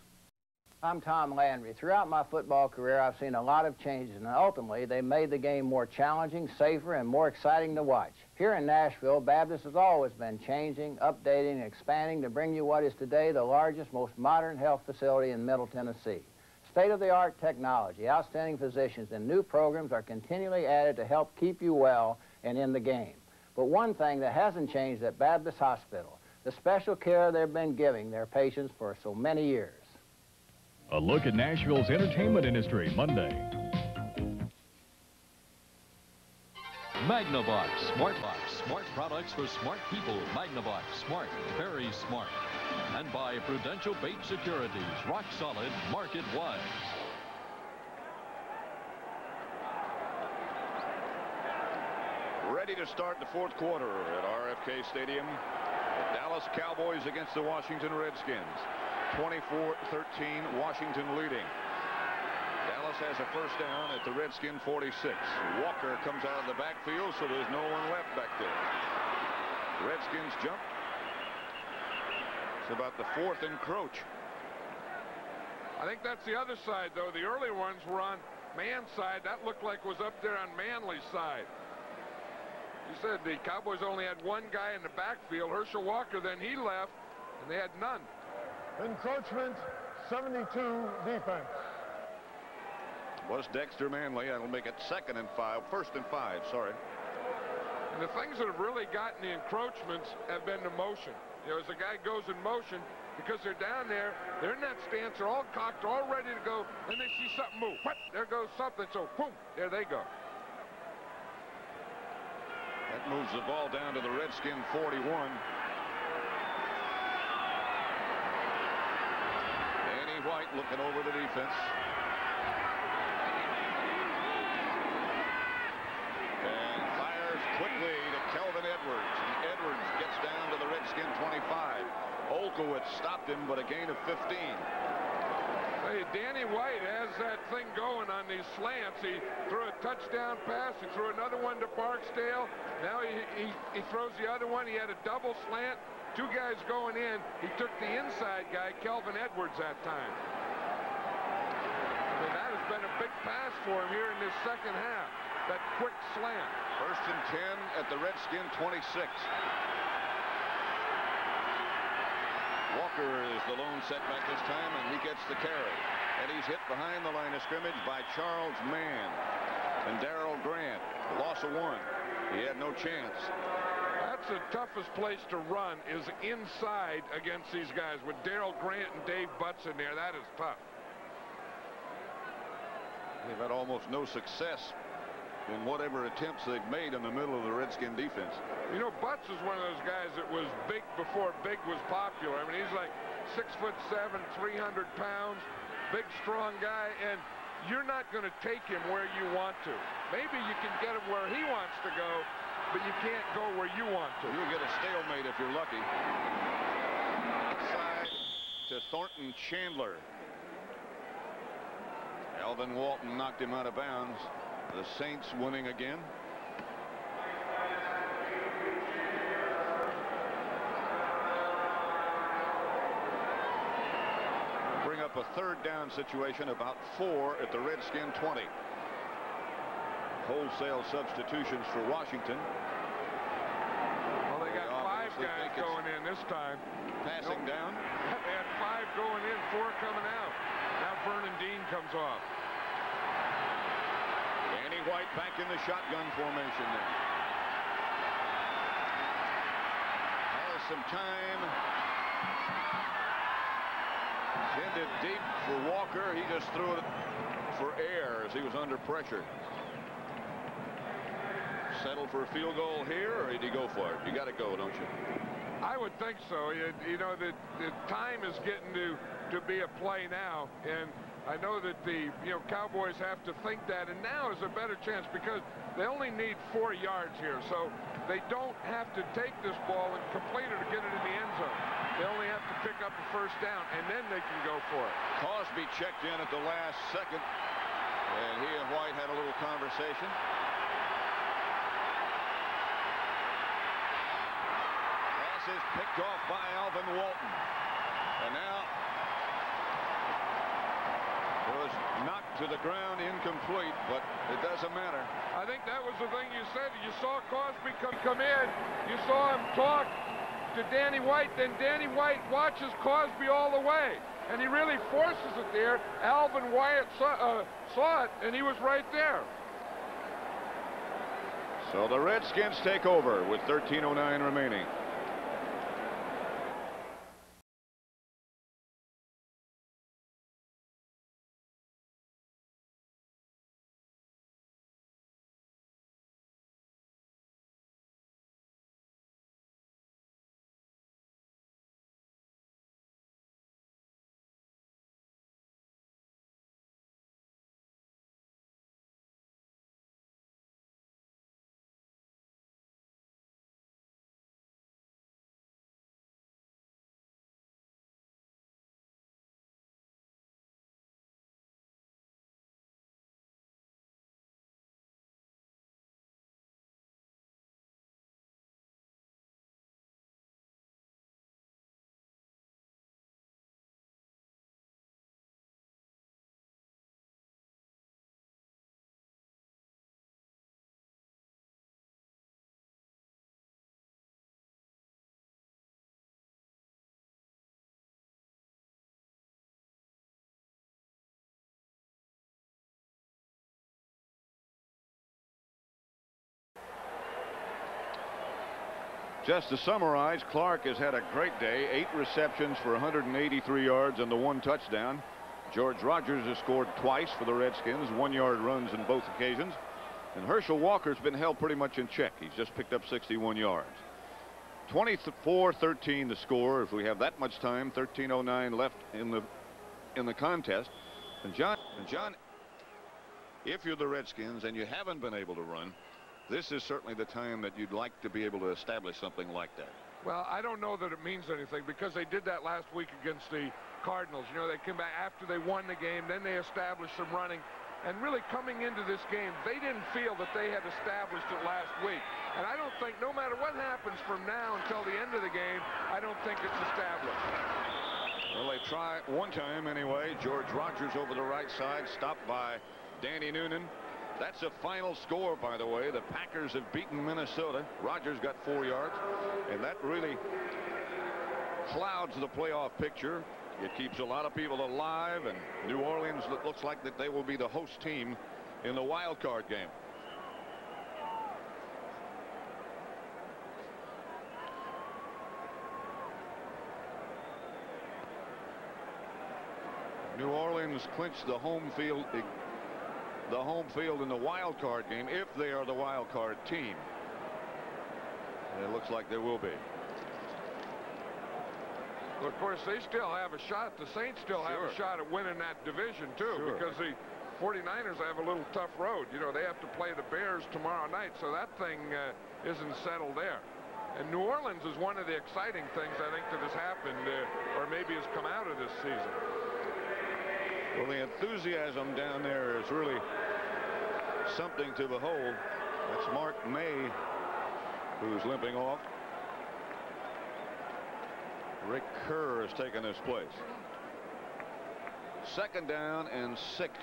Speaker 9: I'm Tom Landry. Throughout my football career, I've seen a lot of changes, and ultimately, they made the game more challenging, safer, and more exciting to watch. Here in Nashville, Baptist has always been changing, updating, and expanding to bring you what is today the largest, most modern health facility in Middle Tennessee. State-of-the-art technology, outstanding physicians, and new programs are continually added to help keep you well and in the game. But one thing that hasn't changed at Baptist Hospital, the special care they've been giving their patients for so many years.
Speaker 10: A look at Nashville's entertainment industry, Monday.
Speaker 1: Magnavox Smartbox. Smart products for smart people. Magnavox Smart. Very smart. And by Prudential Bait Securities. Rock solid, market-wise.
Speaker 2: Ready to start the 4th quarter at RFK Stadium. The Dallas Cowboys against the Washington Redskins. 24-13, Washington leading. Dallas has a 1st down at the Redskin 46. Walker comes out of the backfield, so there's no one left back there. Redskins jump. It's about the 4th encroach.
Speaker 3: I think that's the other side, though. The early ones were on Mann's side. That looked like was up there on Manley's side. You said the Cowboys only had one guy in the backfield, Herschel Walker, then he left, and they had none.
Speaker 4: Encroachment, 72 defense.
Speaker 2: Was Dexter Manley. That'll make it 1st and 5, sorry.
Speaker 3: And the things that have really gotten the encroachments have been the motion. You know, as a guy goes in motion, because they're down there, they're in that stance, they're all cocked, all ready to go, and they see something move. What? There goes something, so boom, there they go.
Speaker 2: That moves the ball down to the Redskin 41. Danny White looking over the defense. And fires quickly to Kelvin Edwards. And Edwards gets down to the Redskin 25. Olkowitz stopped him, but a gain of 15.
Speaker 3: Hey, Danny White has that thing going on these slants. He threw a touchdown pass. He threw another one to Barksdale. Now he throws the other one. He had a double slant. Two guys going in. He took the inside guy, Kelvin Edwards, that time. I mean, that has been a big pass for him here in this second half. That quick slant.
Speaker 2: 1st and 10 at the Redskin 26. Walker is the lone setback this time, and he gets the carry. And he's hit behind the line of scrimmage by Charles Mann and Darrell Grant. Loss of 1. He had no chance.
Speaker 3: That's the toughest place to run, is inside against these guys. With Darrell Grant and Dave Butts in there, that is tough.
Speaker 2: They've had almost no success in whatever attempts they've made in the middle of the Redskin defense.
Speaker 3: You know, Butts is one of those guys that was big before big was popular. I mean, he's like 6'7", 300 pounds, big, strong guy, and you're not going to take him where you want to. Maybe you can get him where he wants to go, but you can't go where you want to.
Speaker 2: You'll get a stalemate if you're lucky. Outside to Thornton Chandler. Alvin Walton knocked him out of bounds. The Saints winning again. Bring up a 3rd down situation, about 4 at the Redskin 20. Wholesale substitutions for Washington.
Speaker 3: Well, they got 5 guys going in this time.
Speaker 2: Passing down.
Speaker 3: They had 5 going in, 4 coming out. Now Vernon Dean comes off.
Speaker 2: Danny White back in the shotgun formation now. Has some time. Send it deep for Walker. He just threw it for air as he was under pressure. Settle for a field goal here, or did he go for it? You got to go, don't you?
Speaker 3: I would think so. You know, the time is getting to be a play now, and I know that the Cowboys have to think that, and now is a better chance because they only need 4 yards here, so they don't have to take this ball and complete it or get it in the end zone. They only have to pick up a 1st down, and then they can go for it.
Speaker 2: Cosby checked in at the last second, and he and White had a little conversation. Pass is picked off by Alvin Walton, and now it was knocked to the ground, incomplete, but it doesn't matter.
Speaker 3: I think that was the thing you said. You saw Cosby come in. You saw him talk to Danny White. Then Danny White watches Cosby all the way, and he really forces it there. Alvin Wyatt saw it, and he was right there.
Speaker 2: So the Redskins take over with 13:09 remaining. Just to summarize, Clark has had a great day. 8 receptions for 183 yards and the 1 touchdown. George Rogers has scored twice for the Redskins, 1-yard runs in both occasions. And Herschel Walker's been held pretty much in check. He's just picked up 61 yards. 24-13 the score. If we have that much time, 13:09 left in the contest. And John, if you're the Redskins and you haven't been able to run, this is certainly the time that you'd like to be able to establish something like that.
Speaker 3: Well, I don't know that it means anything, because they did that last week against the Cardinals. You know, they came back after they won the game, then they established some running. And really, coming into this game, they didn't feel that they had established it last week. And I don't think, no matter what happens from now until the end of the game, I don't think it's established.
Speaker 2: Well, they try one time anyway. George Rogers over the right side, stopped by Danny Noonan. That's a final score, by the way. The Packers have beaten Minnesota. Rogers got 4 yards, and that really clouds the playoff picture. It keeps a lot of people alive, and New Orleans looks like that they will be the host team in the wild card game. New Orleans clinched the home field in the wild card game, if they are the wild card team. And it looks like they will be.
Speaker 3: Well, of course, they still have a shot. The Saints still have a shot at winning that division, too, because the 49ers have a little tough road. You know, they have to play the Bears tomorrow night, so that thing isn't settled there. And New Orleans is one of the exciting things, I think, that has happened, or maybe has come out of this season.
Speaker 2: Well, the enthusiasm down there is really something to behold. That's Mark May, who's limping off. Rick Kerr has taken his place. 2nd down and 6.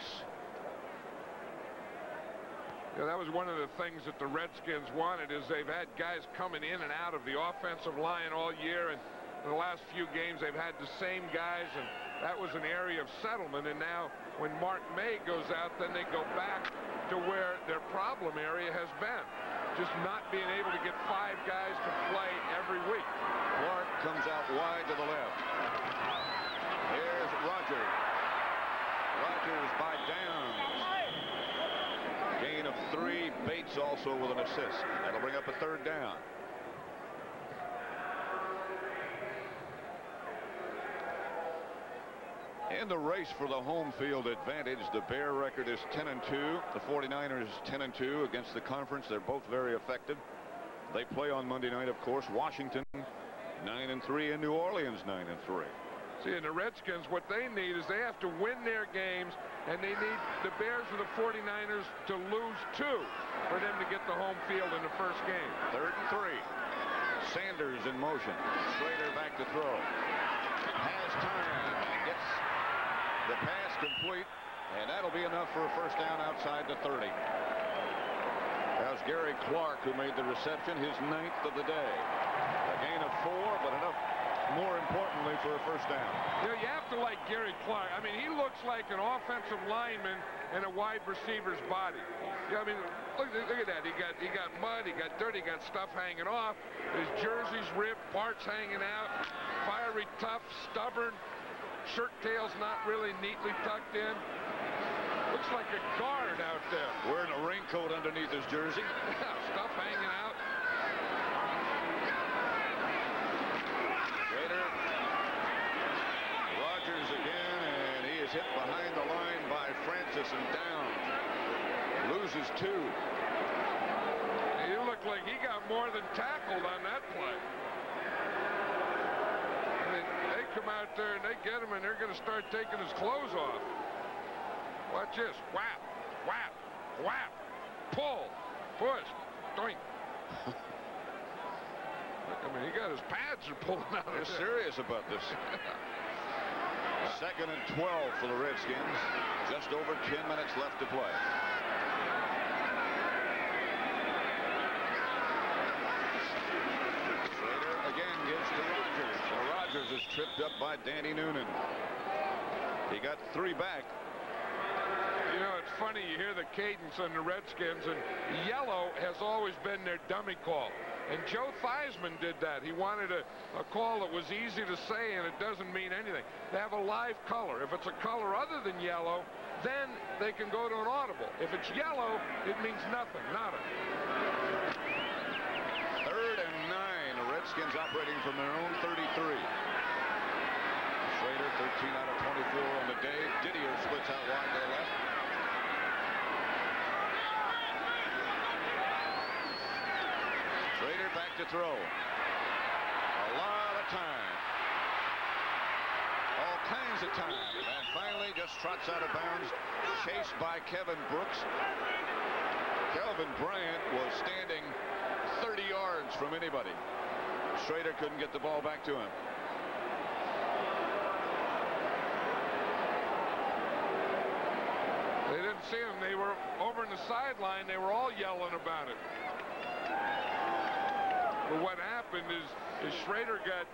Speaker 3: Yeah, that was one of the things that the Redskins wanted, is they've had guys coming in and out of the offensive line all year, and in the last few games they've had the same guys, and that was an area of settlement. And now when Mark May goes out, then they go back to where their problem area has been, just not being able to get 5 guys to play every week.
Speaker 2: Clark comes out wide to the left. Here's Rogers. Rogers by Downs. Gain of 3. Bates also with an assist. That'll bring up a 3rd down. In the race for the home field advantage, the Bear record is 10-2. The 49ers 10-2 against the conference. They're both very effective. They play on Monday night, of course. Washington 9-3 and New Orleans 9-3.
Speaker 3: See, and the Redskins, what they need is they have to win their games, and they need the Bears or the 49ers to lose 2 for them to get the home field in the first game.
Speaker 2: 3rd and 3. Sanders in motion. Schrader back to throw. Has time and gets the pass complete, and that'll be enough for a 1st down outside the 30. That was Gary Clark who made the reception, his 9th of the day. A gain of 4, but enough, more importantly, for a 1st down.
Speaker 3: You know, you have to like Gary Clark. I mean, he looks like an offensive lineman in a wide receiver's body. Yeah, I mean, look at that. He got mud, he got dirt, he got stuff hanging off. His jersey's ripped, parts hanging out. Fiery, tough, stubborn. Shirt tail's not really neatly tucked in. Looks like a guard out there.
Speaker 2: Wearing a raincoat underneath his jersey.
Speaker 3: Stuff hanging out.
Speaker 2: Schrader. Rogers again, and he is hit behind the line by Francis and down. Loses 2.
Speaker 3: He looked like he got more than tackled on that play. I mean, they come out there and they get him, and they're going to start taking his clothes off. Watch this. Whap, whap, whap. Pull, push, doink. I mean, he got his pads are pulling out.
Speaker 2: They're serious about this. 2nd and 12 for the Redskins. Just over 10 minutes left to play. Schrader again gives to Rogers. And Rogers is tripped up by Danny Noonan. He got 3 back.
Speaker 3: You know, it's funny, you hear the cadence on the Redskins, and yellow has always been their dummy call. And Joe Theismann did that. He wanted a call that was easy to say, and it doesn't mean anything. They have a live color. If it's a color other than yellow, then they can go to an audible. If it's yellow, it means nothing. Nada.
Speaker 2: 3rd and 9. The Redskins operating from their own 33. Schrader, 13 out of 24 on the day. Didier splits out wide to the left. Schrader back to throw. A lot of time. All kinds of time. And finally just trots out of bounds. Chased by Kevin Brooks. Kelvin Bryant was standing 30 yards from anybody. Schrader couldn't get the ball back to him.
Speaker 3: They didn't see him. They were over in the sideline. They were all yelling about it. But what happened is Schrader got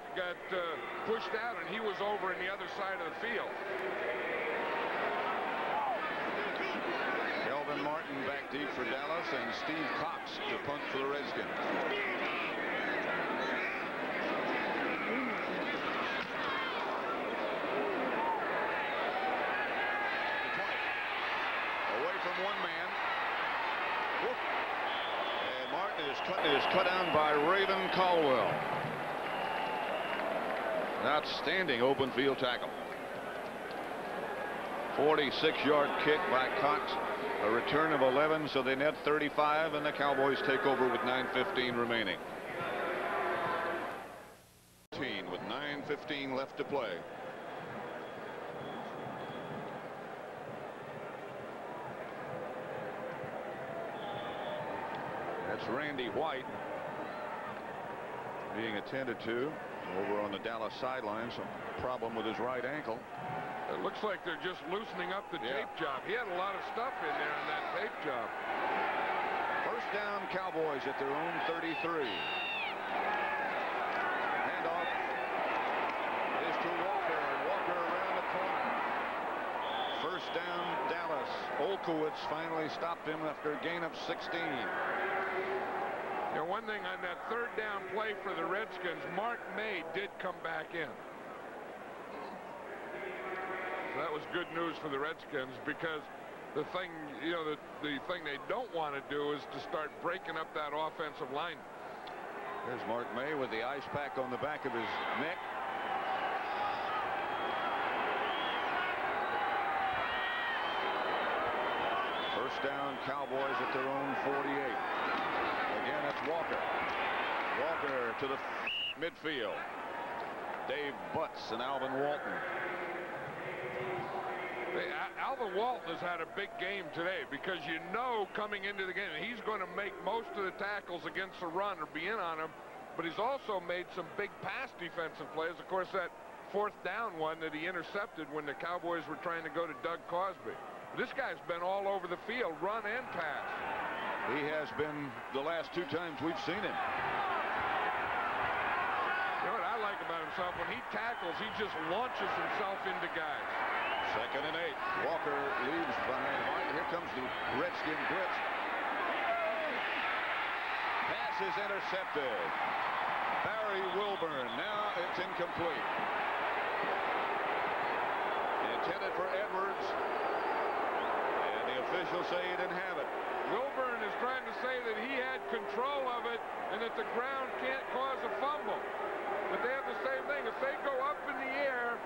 Speaker 3: pushed out, and he was over in the other side of the field.
Speaker 2: Kelvin Martin back deep for Dallas, and Steve Cox to punt for the Redskins. Away from one man. Whoop. And Martin is cut down by Raven Caldwell. Outstanding open field tackle. 46-yard kick by Cox. A return of 11, so they net 35, and the Cowboys take over with 9:15 remaining. With 9:15 left to play. That's Randy White being attended to over on the Dallas sideline. Some problem with his right ankle.
Speaker 3: It looks like they're just loosening up the tape job. He had a lot of stuff in there in that tape job.
Speaker 2: First down, Cowboys at their own 33. Handoff is to Walker, and Walker around the corner. First down, Dallas. Olkowitz finally stopped him after a gain of 16.
Speaker 3: You know, one thing on that 3rd down play for the Redskins, Mark May did come back in. That was good news for the Redskins, because the thing, you know, the thing they don't want to do is to start breaking up that offensive line.
Speaker 2: There's Mark May with the ice pack on the back of his neck. First down, Cowboys at their own 48. Again, that's Walker. Walker to the midfield. Dave Butts and Alvin Walton.
Speaker 3: Alvin Walton has had a big game today, because you know coming into the game he's going to make most of the tackles against the run or be in on him, but he's also made some big pass defensive plays. Of course, that 4th down one that he intercepted when the Cowboys were trying to go to Doug Cosby. This guy's been all over the field, run and pass.
Speaker 2: He has been the last 2 times we've seen him.
Speaker 3: You know what I like about himself? When he tackles, he just launches himself into guys.
Speaker 2: 2nd and 8. Walker leaves behind White. Here comes the Redskin blitz. Pass is intercepted. Barry Wilburn. Now it's incomplete. Intended for Edwards. And the officials say he didn't have it.
Speaker 3: Wilburn is trying to say that he had control of it and that the ground can't cause a fumble. But they have the same thing. If they go up in the air,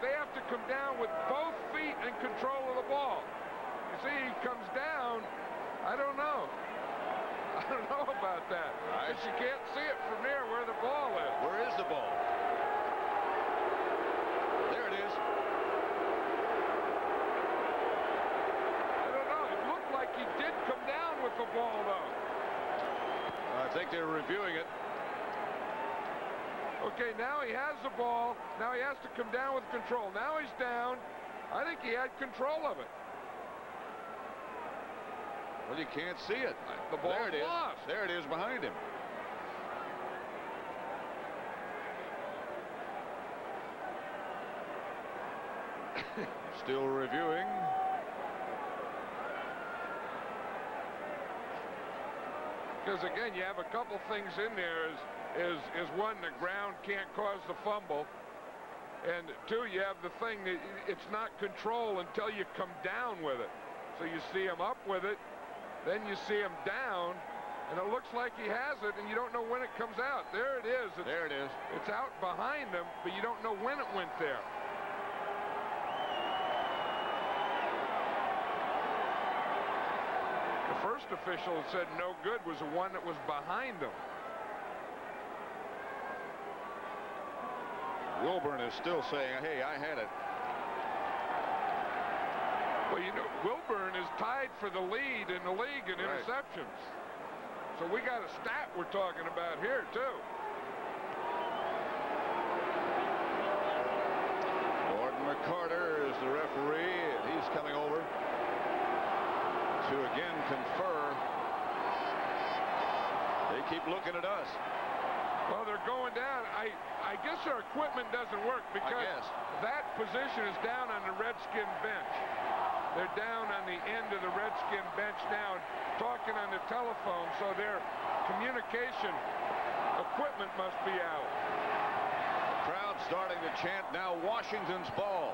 Speaker 3: they have to come down with both feet and control of the ball. You see, he comes down. I don't know. I don't know about that. Because you can't see it from there where the ball is.
Speaker 2: Where is the ball? There it is.
Speaker 3: I don't know. It looked like he did come down with the ball, though.
Speaker 2: I think they're reviewing it.
Speaker 3: Okay, now he has the ball. Now he has to come down with control. Now he's down. I think he had control of it.
Speaker 2: Well, you can't see it.
Speaker 3: The ball
Speaker 2: there it is.
Speaker 3: lost.
Speaker 2: There it is behind him. Still reviewing.
Speaker 3: Because again, you have a couple things in there. Is one, the ground can't cause the fumble. And two, you have the thing that it's not control until you come down with it. So you see him up with it, then you see him down, and it looks like he has it, and you don't know when it comes out. There it is.
Speaker 2: There it is.
Speaker 3: It's out behind him, but you don't know when it went there. The first official that said no good was the one that was behind him.
Speaker 2: Wilburn is still saying, hey, I had it.
Speaker 3: Well, you know, Wilburn is tied for the lead in the league in interceptions. So we got a stat we're talking about here, too.
Speaker 2: Gordon McCarter is the referee, and he's coming over to again confer. They keep looking at us.
Speaker 3: Well, they're going down. I guess our equipment doesn't work because that position is down on the Redskin bench. They're down on the end of the Redskin bench now and talking on the telephone, so their communication equipment must be out.
Speaker 2: The crowd starting to chant now Washington's ball.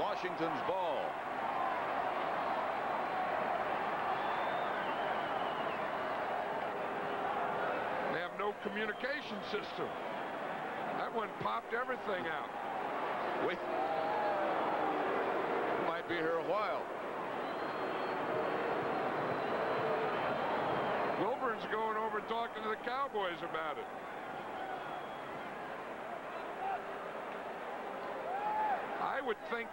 Speaker 2: Washington's ball.
Speaker 3: They have no communication system. That one popped everything out.
Speaker 2: We might be here a while.
Speaker 3: Wilburn's going over talking to the Cowboys about it. I would think,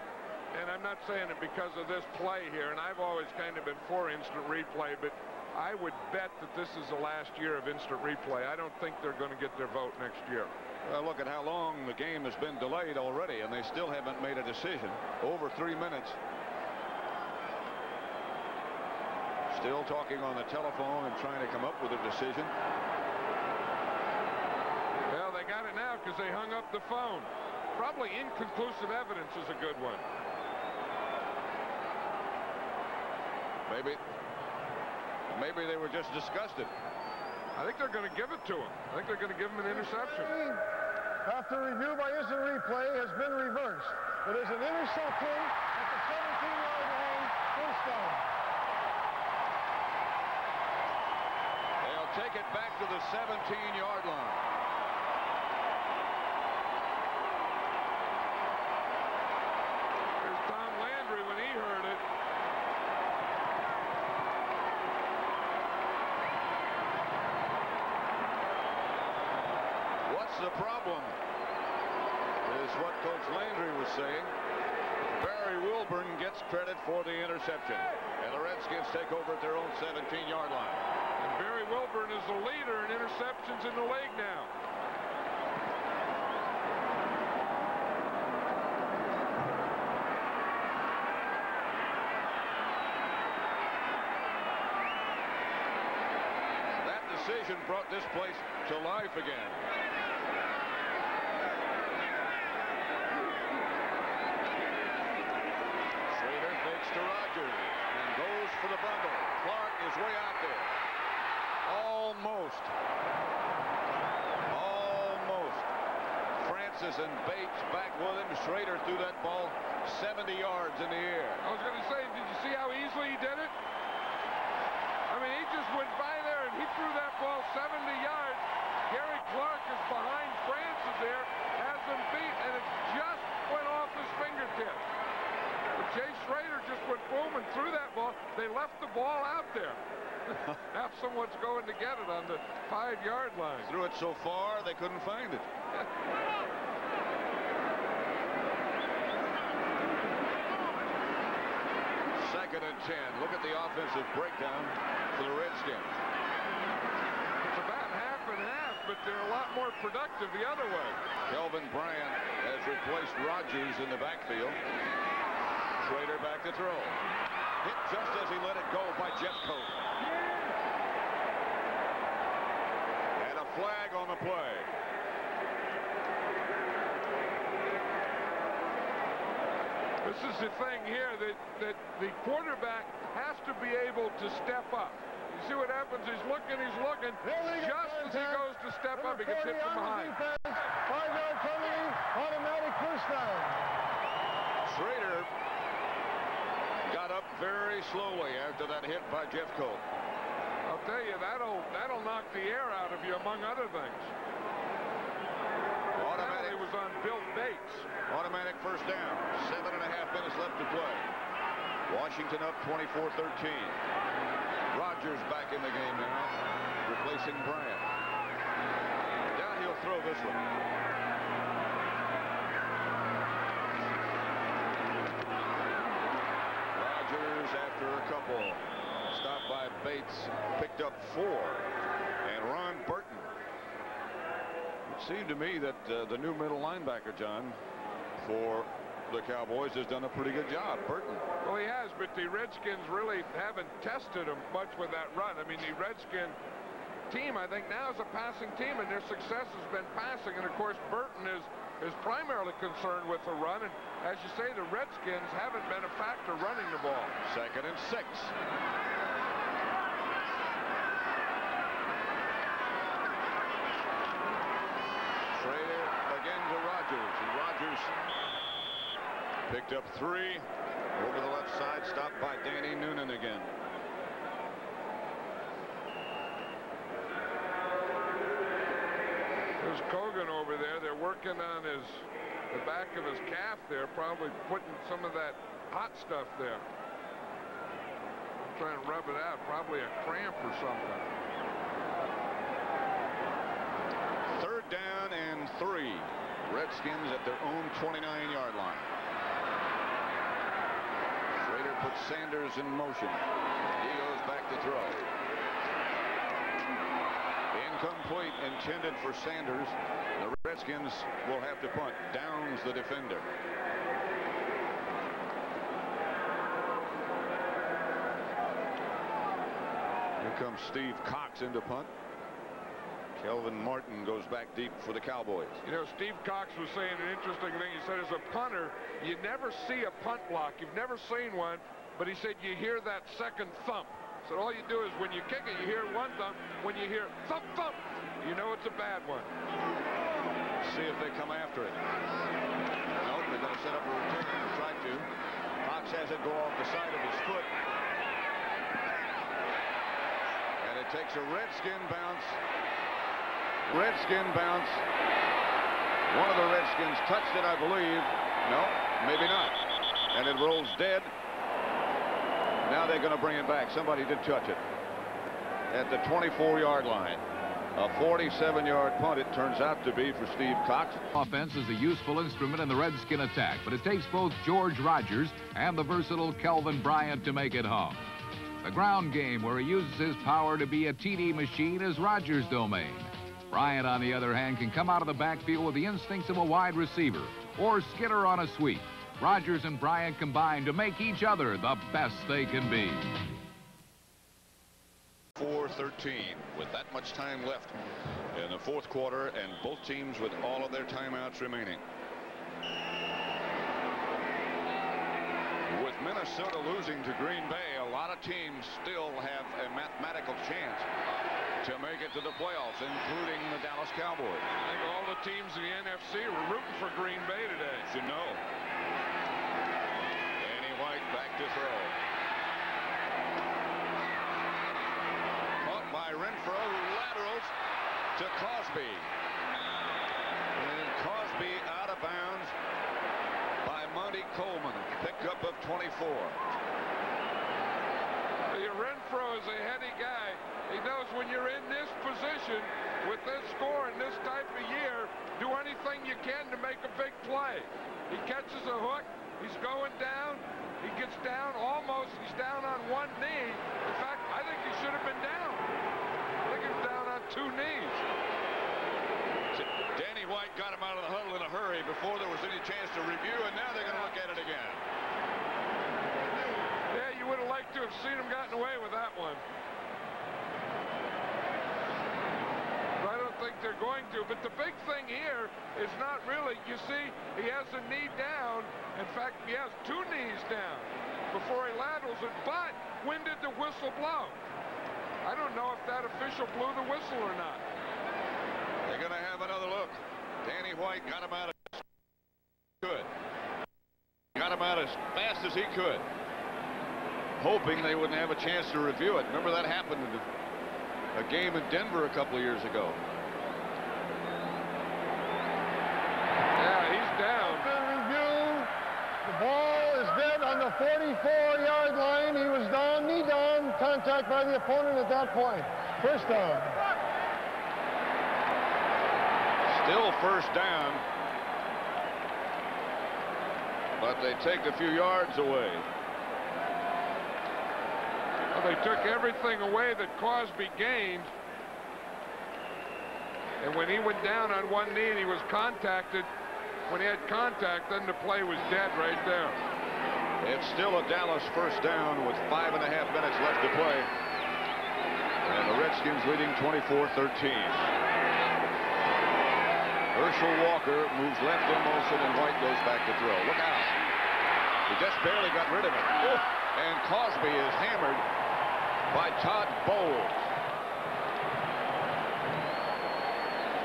Speaker 3: and I'm not saying it because of this play here, and I've always kind of been for instant replay, but I would bet that this is the last year of instant replay. I don't think they're going to get their vote next year.
Speaker 2: Look at how long the game has been delayed already, and they still haven't made a decision. Over 3 minutes. Still talking on the telephone and trying to come up with a decision.
Speaker 3: Well, they got it now because they hung up the phone. Probably inconclusive evidence is a good one.
Speaker 2: Maybe they were just disgusted.
Speaker 4: I think they're going to give it to him. I think they're going to give him an interception. After review by instant replay has been reversed. It is an interception at the 17-yard line, first down.
Speaker 2: They'll take it back to the 17-yard line.
Speaker 3: There's Tom Landry when he heard it.
Speaker 2: What's the problem? Is what Coach Landry was saying. Barry Wilburn gets credit for the interception. And the Redskins take over at their own 17-yard line.
Speaker 3: And Barry Wilburn is the leader in interceptions in the league now.
Speaker 2: That decision brought this place to life again. To Rogers and goes for the bundle. Clark is way out there. Almost. Francis and Bates back with him. Schrader threw that ball 70 yards in the air.
Speaker 3: I was going to say, did you see how easily he did it? I mean, he just went by there and he threw that ball 70 yards. Gary Clark is behind Francis there, has him beat, and it just went off his fingertips. But Jay Schrader just went boom and threw that ball. They left the ball out there. Now someone's going to get it on the 5-yard line.
Speaker 2: Threw it so far they couldn't find it. Second and 10. Look at the offensive breakdown for the Redskins.
Speaker 3: It's about half and half, but they're a lot more productive the other way.
Speaker 2: Kelvin Bryant has replaced Rogers in the backfield. Schrader back to throw. Hit just as he let it go by Jeffcoat. And a flag on the play.
Speaker 3: This is the thing here that the quarterback has to be able to step up. You see what happens? He's looking. Just as he goes to step up, he gets hit from behind.
Speaker 4: 5-yard penalty. Automatic first down.
Speaker 2: Schrader got up very slowly after that hit by Jeffcoat.
Speaker 3: I'll tell you, that'll knock the air out of you, among other things.
Speaker 2: Automatic.
Speaker 3: It was on Bill Bates.
Speaker 2: Automatic first down. 7.5 minutes left to play. Washington up 24-13. Rodgers back in the game now, replacing Bryant. Down he'll throw this one. Rodgers, after a couple, stopped by Bates, picked up 4. And Ron Burton. It seemed to me that the new middle linebacker, John, for the Cowboys has done a pretty good job. Burton.
Speaker 3: Well, he has, but the Redskins really haven't tested him much with that run. I mean, the Redskin team, I think, now is a passing team, and their success has been passing. And, of course, Burton is primarily concerned with the run. And, as you say, the Redskins haven't been a factor running the ball.
Speaker 2: 2nd and 6. Schrader again to Rodgers. And Rodgers picked up 3 over the left side, stopped by Danny Noonan again.
Speaker 3: There's Kogan over there. They're working on the back of his calf there, probably putting some of that hot stuff there. Trying to rub it out, probably a cramp or something.
Speaker 2: 3rd down and 3. Redskins at their own 29-yard line. Schrader puts Sanders in motion. He goes back to throw. Incomplete, intended for Sanders. The Redskins will have to punt. Downs the defender. Here comes Steve Cox into punt. Kelvin Martin goes back deep for the Cowboys.
Speaker 3: You know, Steve Cox was saying an interesting thing. He said, as a punter, you never see a punt block. You've never seen one, but he said you hear that second thump. So all you do is when you kick it, you hear one thump. When you hear thump, thump, you know it's a bad one.
Speaker 2: See if they come after it. Nope, they're going to set up a return to try to. Cox has it go off the side of his foot. And it takes a Redskin bounce. Redskin bounce. One of the Redskins touched it, I believe. No, maybe not. And it rolls dead. Now they're going to bring it back. Somebody did touch it at the 24-yard line. A 47-yard punt it turns out to be for Steve Cox.
Speaker 11: Offense is a useful instrument in the Redskin attack, but it takes both George Rodgers and the versatile Kelvin Bryant to make it hum. The ground game, where he uses his power to be a TD machine, is Rodgers' domain. Bryant, on the other hand, can come out of the backfield with the instincts of a wide receiver or skitter on a sweep. Rodgers and Bryant combine to make each other the best they can be.
Speaker 2: 4:13 with that much time left in the 4th quarter, and both teams with all of their timeouts remaining. With Minnesota losing to Green Bay, a lot of teams still have a mathematical chance to make it to the playoffs, including the Dallas Cowboys.
Speaker 3: I think all the teams in the NFC were rooting for Green Bay today.
Speaker 2: You know. Danny White back to throw. Caught by Renfro, who laterals to Cosby. And Cosby out of bounds by Monty Coleman. Pickup of 24.
Speaker 3: Renfro is a heady guy. He knows when you're in this position with this score and this type of year, do anything you can to make a big play. He catches a hook. He's going down. He gets down almost. He's down on one knee. In fact, I think he should have been down. I think he was down on 2 knees.
Speaker 2: Danny White got him out of the huddle in a hurry before there was any chance to review, and now they're going to look at it again.
Speaker 3: Yeah, you would have liked to have seen him gotten away with that one. But I don't think they're going to. But the big thing here is not really, you see, he has a knee down. In fact, he has 2 knees down before he laterals it. But when did the whistle blow? I don't know if that official blew the whistle or not.
Speaker 2: They're going to have another look. Danny White got him out of Good. Got him out as fast as he could, hoping they wouldn't have a chance to review it. Remember that happened in a game in Denver a couple of years ago.
Speaker 3: Yeah, he's down.
Speaker 4: Review. The ball is dead on the 44-yard line. He was down, knee down, contact by the opponent at that point. First down.
Speaker 2: Still first down, but they take a few yards away.
Speaker 3: Well, they took everything away that Cosby gained. And when he went down on one knee and he was contacted, when he had contact, then the play was dead right there.
Speaker 2: It's still a Dallas first down with 5.5 minutes left to play. And the Redskins leading 24-13. Herschel Walker moves left in motion, and White goes back to throw. Look out. He just barely got rid of it. And Cosby is hammered by Todd Bowles.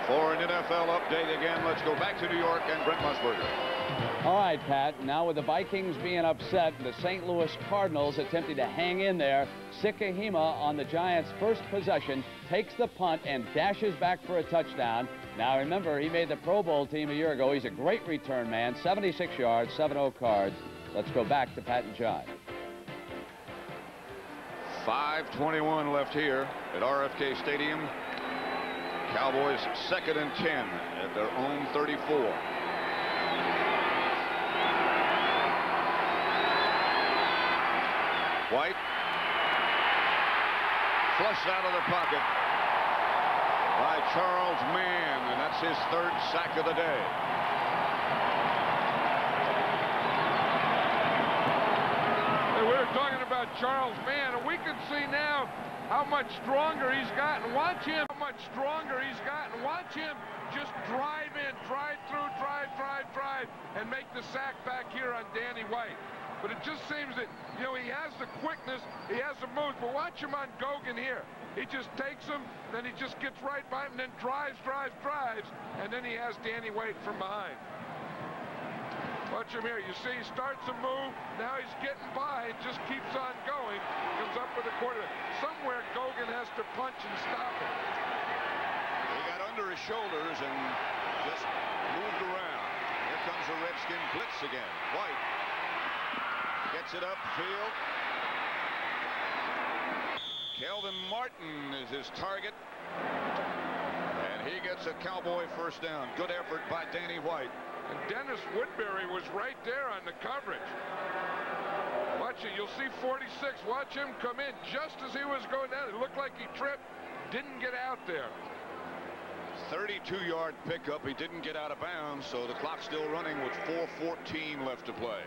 Speaker 2: For an NFL update again, let's go back to New York and Brent Musburger.
Speaker 8: All right, Pat, now with the Vikings being upset, the St. Louis Cardinals attempting to hang in there, Sikahema on the Giants' first possession takes the punt and dashes back for a touchdown. Now remember, he made the Pro Bowl team a year ago. He's a great return man, 76 yards, 7-0 cards. Let's go back to Pat and John.
Speaker 2: 5:21 left here at RFK Stadium. Cowboys 2nd and 10 at their own 34. White flushed out of the pocket by Charles Mann, and that's his 3rd sack of the day.
Speaker 3: Hey, we were talking about Charles Mann, and we can see now how much stronger he's gotten. Watch him, how much stronger he's gotten. Watch him just drive in, drive through, drive, and make the sack back here on Danny White. But it just seems that, you know, he has the quickness, he has the moves, but watch him on Gogan here. He just takes him, then he just gets right by him, and then drives, and then he has Danny White from behind. Watch him here. You see, he starts a move, now he's getting by, and just keeps on going, comes up with a quarter. Somewhere Gogan has to punch and stop him.
Speaker 2: He got under his shoulders and just moved around. Here comes the Redskin blitz again. White gets it upfield. Kelvin Martin is his target. And he gets a Cowboy first down. Good effort by Danny White.
Speaker 3: And Dennis Woodbury was right there on the coverage. Watch it. You'll see 46. Watch him come in just as he was going down. It looked like he tripped. Didn't get out there.
Speaker 2: 32-yard pickup. He didn't get out of bounds, so the clock's still running with 4:14 left to play.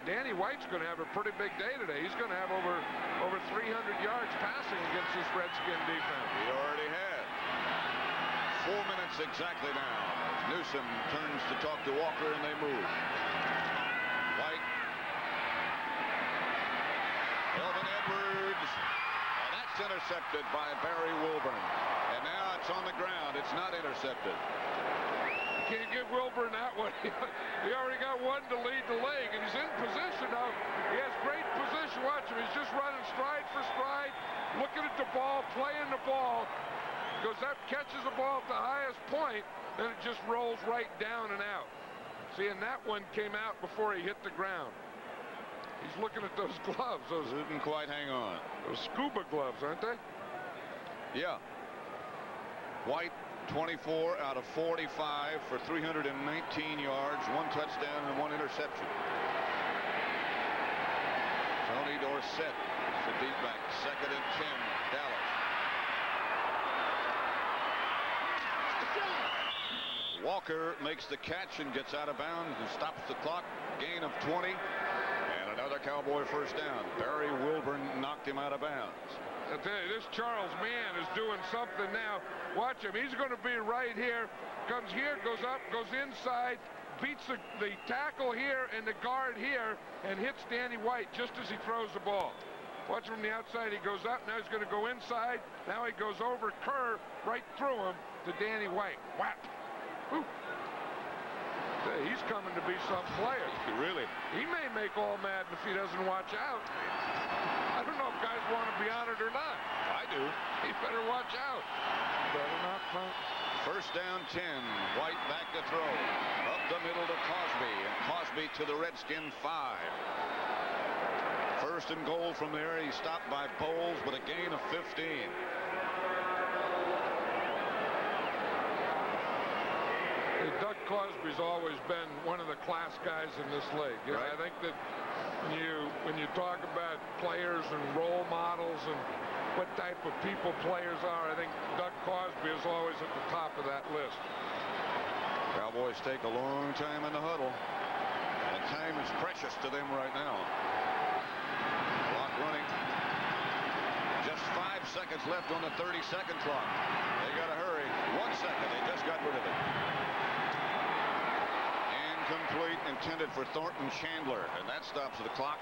Speaker 3: Danny White's going to have a pretty big day today. He's going to have over 300 yards passing against this Redskin defense.
Speaker 2: He already had. 4 minutes exactly now. Newsom turns to talk to Walker, and they move. White. Elvin Edwards. And that's intercepted by Barry Wilburn. And now it's on the ground. It's not intercepted.
Speaker 3: Can't give Wilburn that one. He already got one to lead the leg, and he's in position now. He has great position. Watch him. He's just running stride for stride, looking at the ball, playing the ball. Goes up, catches the ball at the highest point, then it just rolls right down and out. See, and that one came out before he hit the ground. He's looking at those gloves. Those
Speaker 2: didn't quite hang on.
Speaker 3: Those scuba gloves, aren't they?
Speaker 2: Yeah. White, 24 out of 45 for 319 yards, 1 touchdown and 1 interception. Tony Dorsett is the deep back. 2nd and 10, Dallas. Walker makes the catch and gets out of bounds and stops the clock. Gain of 20 and another Cowboy first down. Barry Wilburn knocked him out of bounds.
Speaker 3: I tell you, this Charles Mann is doing something now. Watch him. He's going to be right here. Comes here, goes up, goes inside, beats the tackle here and the guard here, and hits Danny White just as he throws the ball. Watch him from the outside. He goes up. Now he's going to go inside. Now he goes over Kerr right through him to Danny White. Whap. Whew. He's coming to be some player.
Speaker 2: Really?
Speaker 3: He may make all Madden if he doesn't watch out. I don't know if guys want to be on it or not.
Speaker 2: I do.
Speaker 3: He better watch out. Better not punt.
Speaker 2: First down 10. White back to throw. Up the middle to Cosby. And Cosby to the Redskin 5. First and goal from there. He's stopped by Bowles with a gain of 15.
Speaker 3: Doug Cosby's always been one of the class guys in this league. You know, I think that when you talk about players and role models and what type of people players are, I think Doug Cosby is always at the top of that list.
Speaker 2: Cowboys take a long time in the huddle, and time is precious to them right now. Clock running. Just 5 seconds left on the 30-second clock. They got to hurry. 1 second. They just got rid of it. Incomplete, intended for Thornton Chandler, and that stops the clock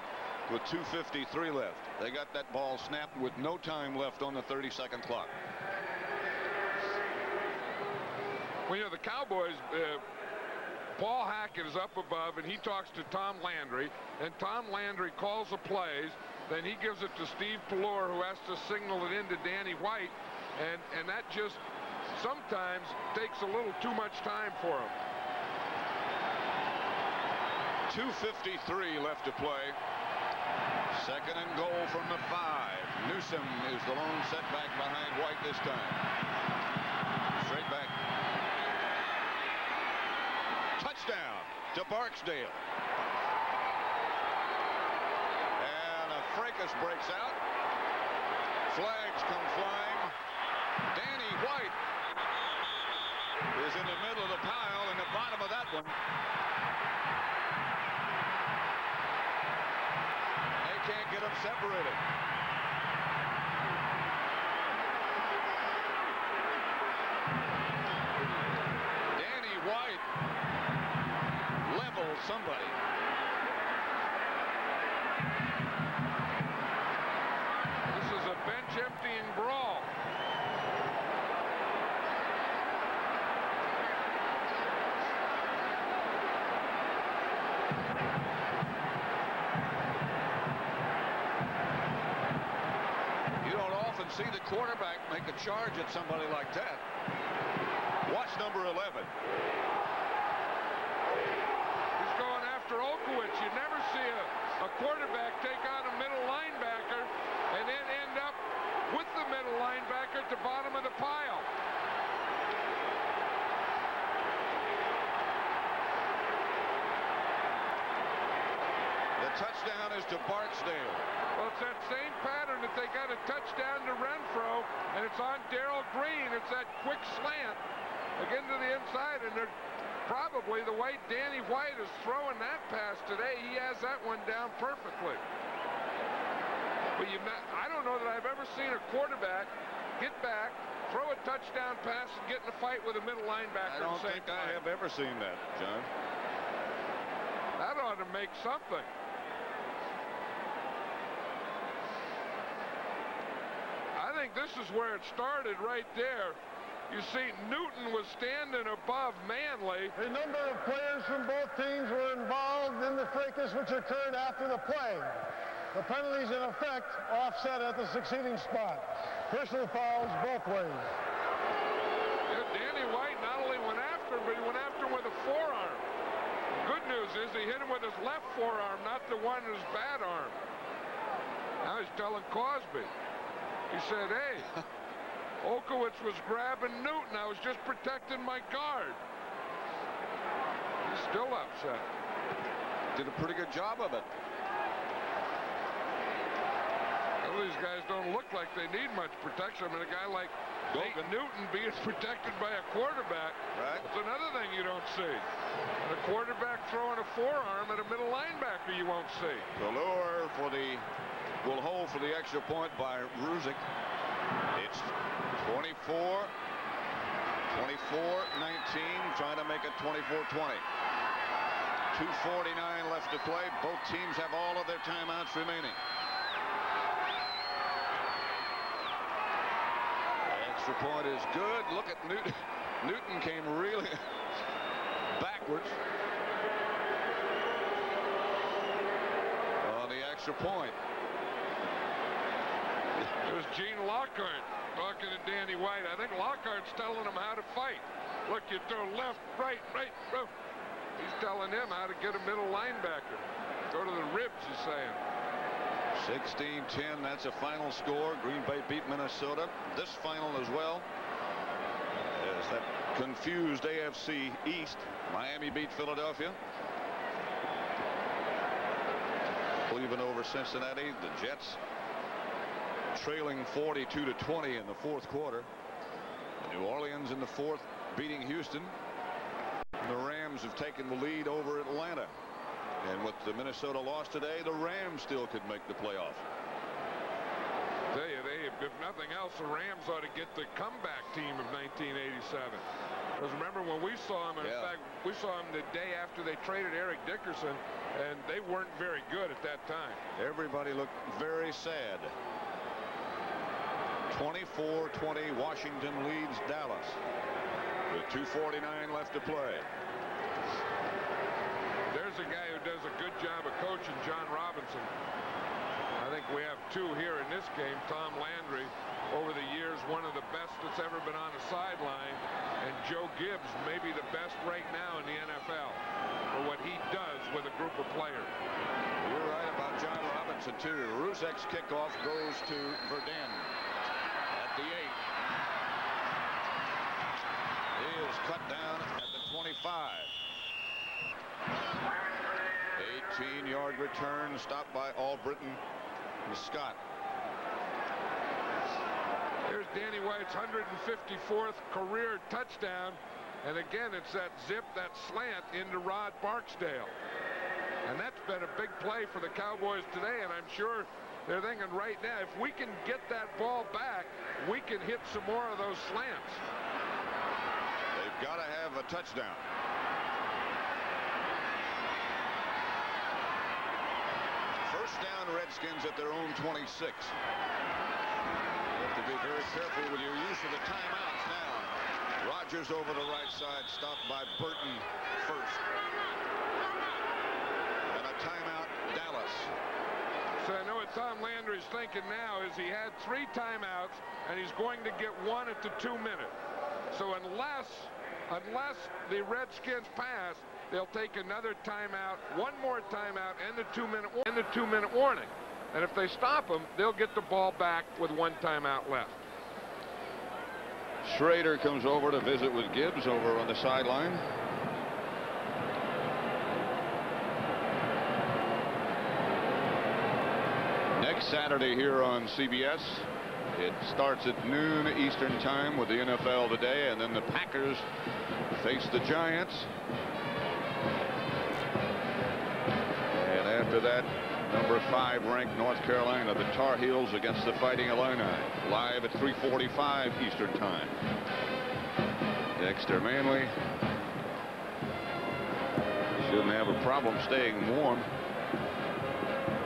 Speaker 2: with 2:53 left. They got that ball snapped with no time left on the 30-second clock.
Speaker 3: Well, you know, the Cowboys, Paul Hackett is up above, and he talks to Tom Landry, and Tom Landry calls the plays. Then he gives it to Steve Pallor, who has to signal it into Danny White, and that just sometimes takes a little too much time for him.
Speaker 2: 2:53 left to play. Second and goal from the 5. Newsom is the lone setback behind White this time. Straight back. Touchdown to Barksdale. And a fracas breaks out. Flags come flying. Danny White is in the middle of the pile, in the bottom of that one. Can't get them separated. Danny White levels somebody.
Speaker 3: This is a bench emptying brawl.
Speaker 2: See the quarterback make a charge at somebody like that. Watch number 11.
Speaker 3: He's going after Olkowicz. You never see a quarterback take on a middle linebacker and then end up with the middle linebacker at the bottom of the pile.
Speaker 2: The touchdown is to Barksdale.
Speaker 3: Well, it's that same pattern that they got a touchdown to Renfro, and it's on Darrell Green. It's that quick slant again to the inside, and they're probably the way Danny White is throwing that pass today, he has that one down perfectly. But I don't know that I've ever seen a quarterback get back, throw a touchdown pass, and get in a fight with a middle linebacker.
Speaker 2: I don't think I have ever seen that, John.
Speaker 3: That ought to make something. I think this is where it started right there. You see, Newton was standing above Manley.
Speaker 4: A number of players from both teams were involved in the fracas which occurred after the play. The penalties, in effect, offset at the succeeding spot. Personal fouls both ways.
Speaker 3: Yeah, Danny White not only went after him, but he went after him with a forearm. Good news is he hit him with his left forearm, not the one in his bad arm. Now he's telling Cosby. He said, hey, Olkowicz was grabbing Newton. I was just protecting my guard. He's still upset.
Speaker 2: Did a pretty good job of it.
Speaker 3: Well, these guys don't look like they need much protection. I mean, a guy like Newton being protected by a quarterback.
Speaker 2: Right.
Speaker 3: That's another thing you don't see. And a quarterback throwing a forearm at a middle linebacker you won't see.
Speaker 2: Pallor will hold for the extra point by Ruzick. It's 24-19, trying to make it 24-20. 2:49 left to play. Both teams have all of their timeouts remaining. Extra point is good. Look at Newton. Newton came really backwards. On the extra point.
Speaker 3: It was Gene Lockhart talking to Danny White. I think Lockhart's telling him how to fight. Look, you throw left, right, right, left. He's telling him how to get a middle linebacker. Go to the ribs, he's saying.
Speaker 2: 16-10, that's a final score. Green Bay beat Minnesota. This final as well as that confused AFC East. Miami beat Philadelphia. Cleveland over Cincinnati. The Jets trailing 42-20 in the fourth quarter. New Orleans in the fourth beating Houston. The Rams have taken the lead over Atlanta. And with the Minnesota loss today, the Rams still could make the playoff.
Speaker 3: Tell you, if nothing else, the Rams ought to get the comeback team of 1987. Because remember when we saw them, in fact, we saw them the day after they traded Eric Dickerson, and they weren't very good at that time.
Speaker 2: Everybody looked very sad. 24-20, Washington leads Dallas with 2:49 left to play.
Speaker 3: There's a guy who does a good job of coaching, John Robinson. I think we have two here in this game. Tom Landry, over the years, one of the best that's ever been on the sideline. And Joe Gibbs, maybe the best right now in the NFL for what he does with a group of players.
Speaker 2: You're right about John Robinson, too. Ruzek's kickoff goes to Verdin at the 8. He is cut down at the 25. 18-yard return, stopped by Albritton and Scott.
Speaker 3: Here's Danny White's 154th career touchdown. And again, it's that zip, that slant into Rod Barksdale. And that's been a big play for the Cowboys today. And I'm sure they're thinking right now, if we can get that ball back, we can hit some more of those slants.
Speaker 2: They've got to have a touchdown. First down, Redskins at their own 26. You have to be very careful with your use of the timeouts now. Rodgers over the right side, stopped by Burton first. And a timeout, Dallas.
Speaker 3: So I know what Tom Landry's thinking now is he had 3 timeouts, and he's going to get 1 at the 2 minute. So unless the Redskins pass, they'll take another timeout, 1 more timeout, and the 2-minute warning. And if they stop them, they'll get the ball back with 1 timeout left.
Speaker 2: Schrader comes over to visit with Gibbs over on the sideline. Next Saturday here on CBS. It starts at noon Eastern time with the NFL Today, and then the Packers face the Giants. And after that, number 5 ranked North Carolina, the Tar Heels against the Fighting Illini, live at 3:45 Eastern time. Dexter Manley shouldn't have a problem staying warm.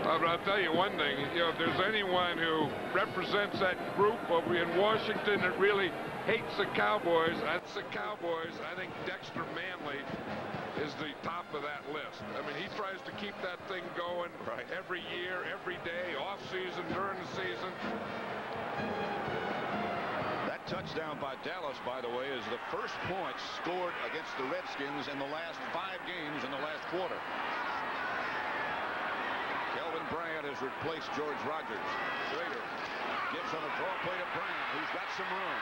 Speaker 3: But I'll tell you one thing, you know, if there's anyone who represents that group over in Washington that really hates the Cowboys, that's the Cowboys. I think Dexter Manley is the top of that list. I mean, he tries to keep that thing going every year, every day, off season, during the season.
Speaker 2: That touchdown by Dallas, by the way, is the first point scored against the Redskins in the last 5 games in the last quarter. Kelvin Bryant has replaced George Rogers. Schrader gives on a draw play to Bryant, who's got some room.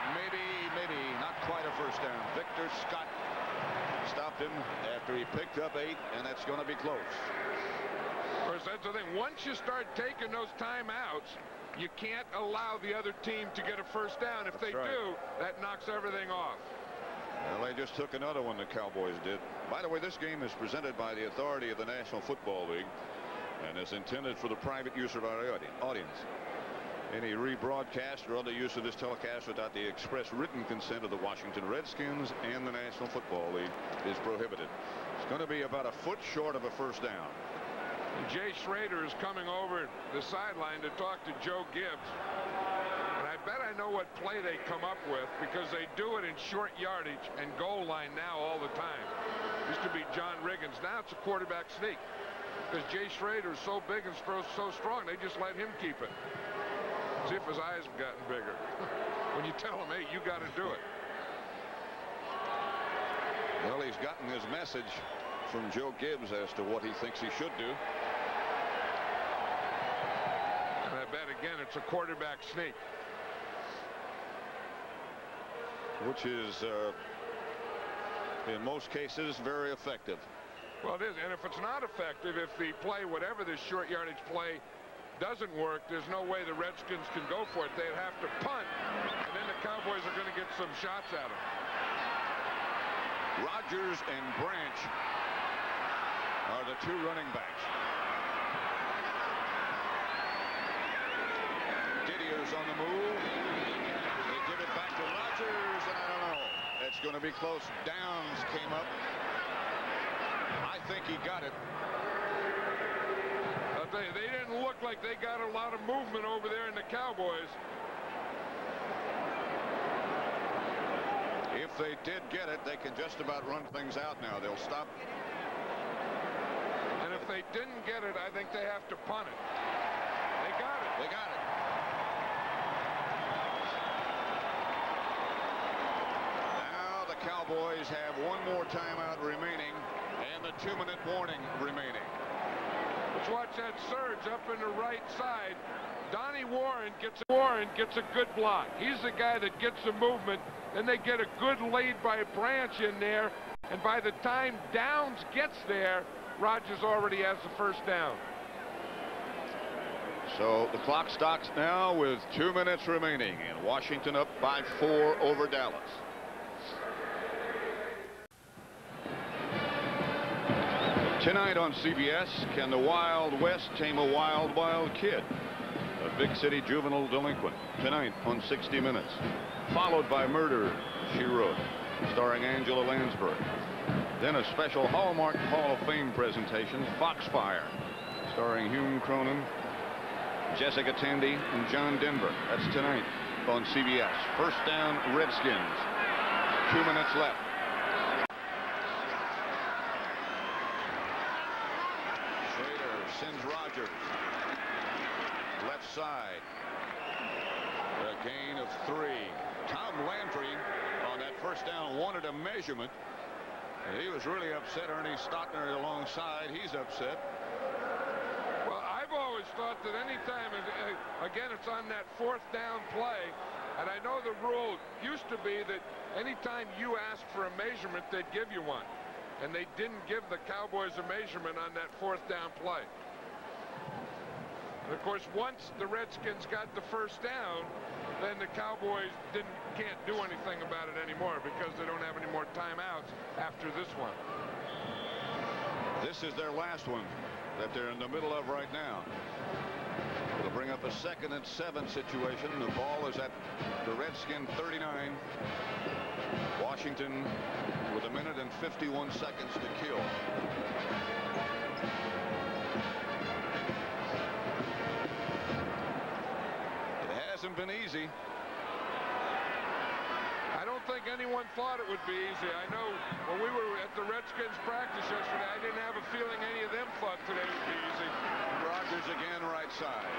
Speaker 2: And maybe not quite a first down. Victor Scott stopped him after he picked up 8, and that's going to be close.
Speaker 3: Of course, that's the thing. Once you start taking those timeouts, you can't allow the other team to get a first down. If they do, that knocks everything off.
Speaker 2: Well, they just took another one, the Cowboys did. By the way, this game is presented by the authority of the National Football League and is intended for the private use of our audience. Any rebroadcast or other use of this telecast without the express written consent of the Washington Redskins and the National Football League is prohibited. It's going to be about a foot short of a first down.
Speaker 3: And Jay Schrader is coming over the sideline to talk to Joe Gibbs. And I bet I know what play they come up with, because they do it in short yardage and goal line now all the time. Used to be John Riggins. Now it's a quarterback sneak, because Jay Schrader is so big and so strong, they just let him keep it. See if his eyes have gotten bigger. When you tell him, hey, you got to do it.
Speaker 2: Well, he's gotten his message from Joe Gibbs as to what he thinks he should do.
Speaker 3: And I bet again it's a quarterback sneak,
Speaker 2: which is in most cases very effective.
Speaker 3: Well, it is, and if it's not effective, if the play, whatever this short yardage play, doesn't work, there's no way the Redskins can go for it. They'd have to punt, and then the Cowboys are going to get some shots at them.
Speaker 2: Rogers and Branch are the two running backs. Didier's on the move. They give it back to Rogers, and I don't know. It's going to be close. Downs came up. I think he got it.
Speaker 3: They didn't look like they got a lot of movement over there in the Cowboys.
Speaker 2: If they did get it, they can just about run things out now. They'll stop.
Speaker 3: And if they didn't get it, I think they have to punt it. They got it.
Speaker 2: They got it. Now the Cowboys have one more timeout remaining and the 2-minute warning remaining.
Speaker 3: Let's watch that surge up in the right side. Donnie Warren gets a good block. He's the guy that gets the movement. Then they get a good lead by Branch in there, and by the time Downs gets there, Rogers already has the first down.
Speaker 2: So the clock stops now with 2 minutes remaining, and Washington up by 4 over Dallas. Tonight on CBS, can the Wild West tame a wild, wild kid? A big city juvenile delinquent. Tonight on 60 Minutes. Followed by Murder, She Wrote, starring Angela Lansbury. Then a special Hallmark Hall of Fame presentation, Foxfire, starring Hume Cronin, Jessica Tandy, and John Denver. That's tonight on CBS. First down, Redskins. 2 minutes left. Sends Rogers left side, a gain of 3. Tom Landry on that first down wanted a measurement. He was really upset. Ernie Stottner alongside, he's upset.
Speaker 3: Well, I've always thought that anytime, again, it's on that 4th down play, and I know the rule used to be that anytime you ask for a measurement, they'd give you one, and they didn't give the Cowboys a measurement on that 4th down play. And of course, once the Redskins got the first down, then the Cowboys can't do anything about it anymore, because they don't have any more timeouts after this one.
Speaker 2: This is their last one that they're in the middle of right now. It'll bring up a 2nd and 7 situation. The ball is at the Redskin 39. Washington with 1 minute and 51 seconds to kill. Hasn't been easy.
Speaker 3: I don't think anyone thought it would be easy. I know when we were at the Redskins practice yesterday, I didn't have a feeling any of them thought today would be easy.
Speaker 2: Rogers again, right side.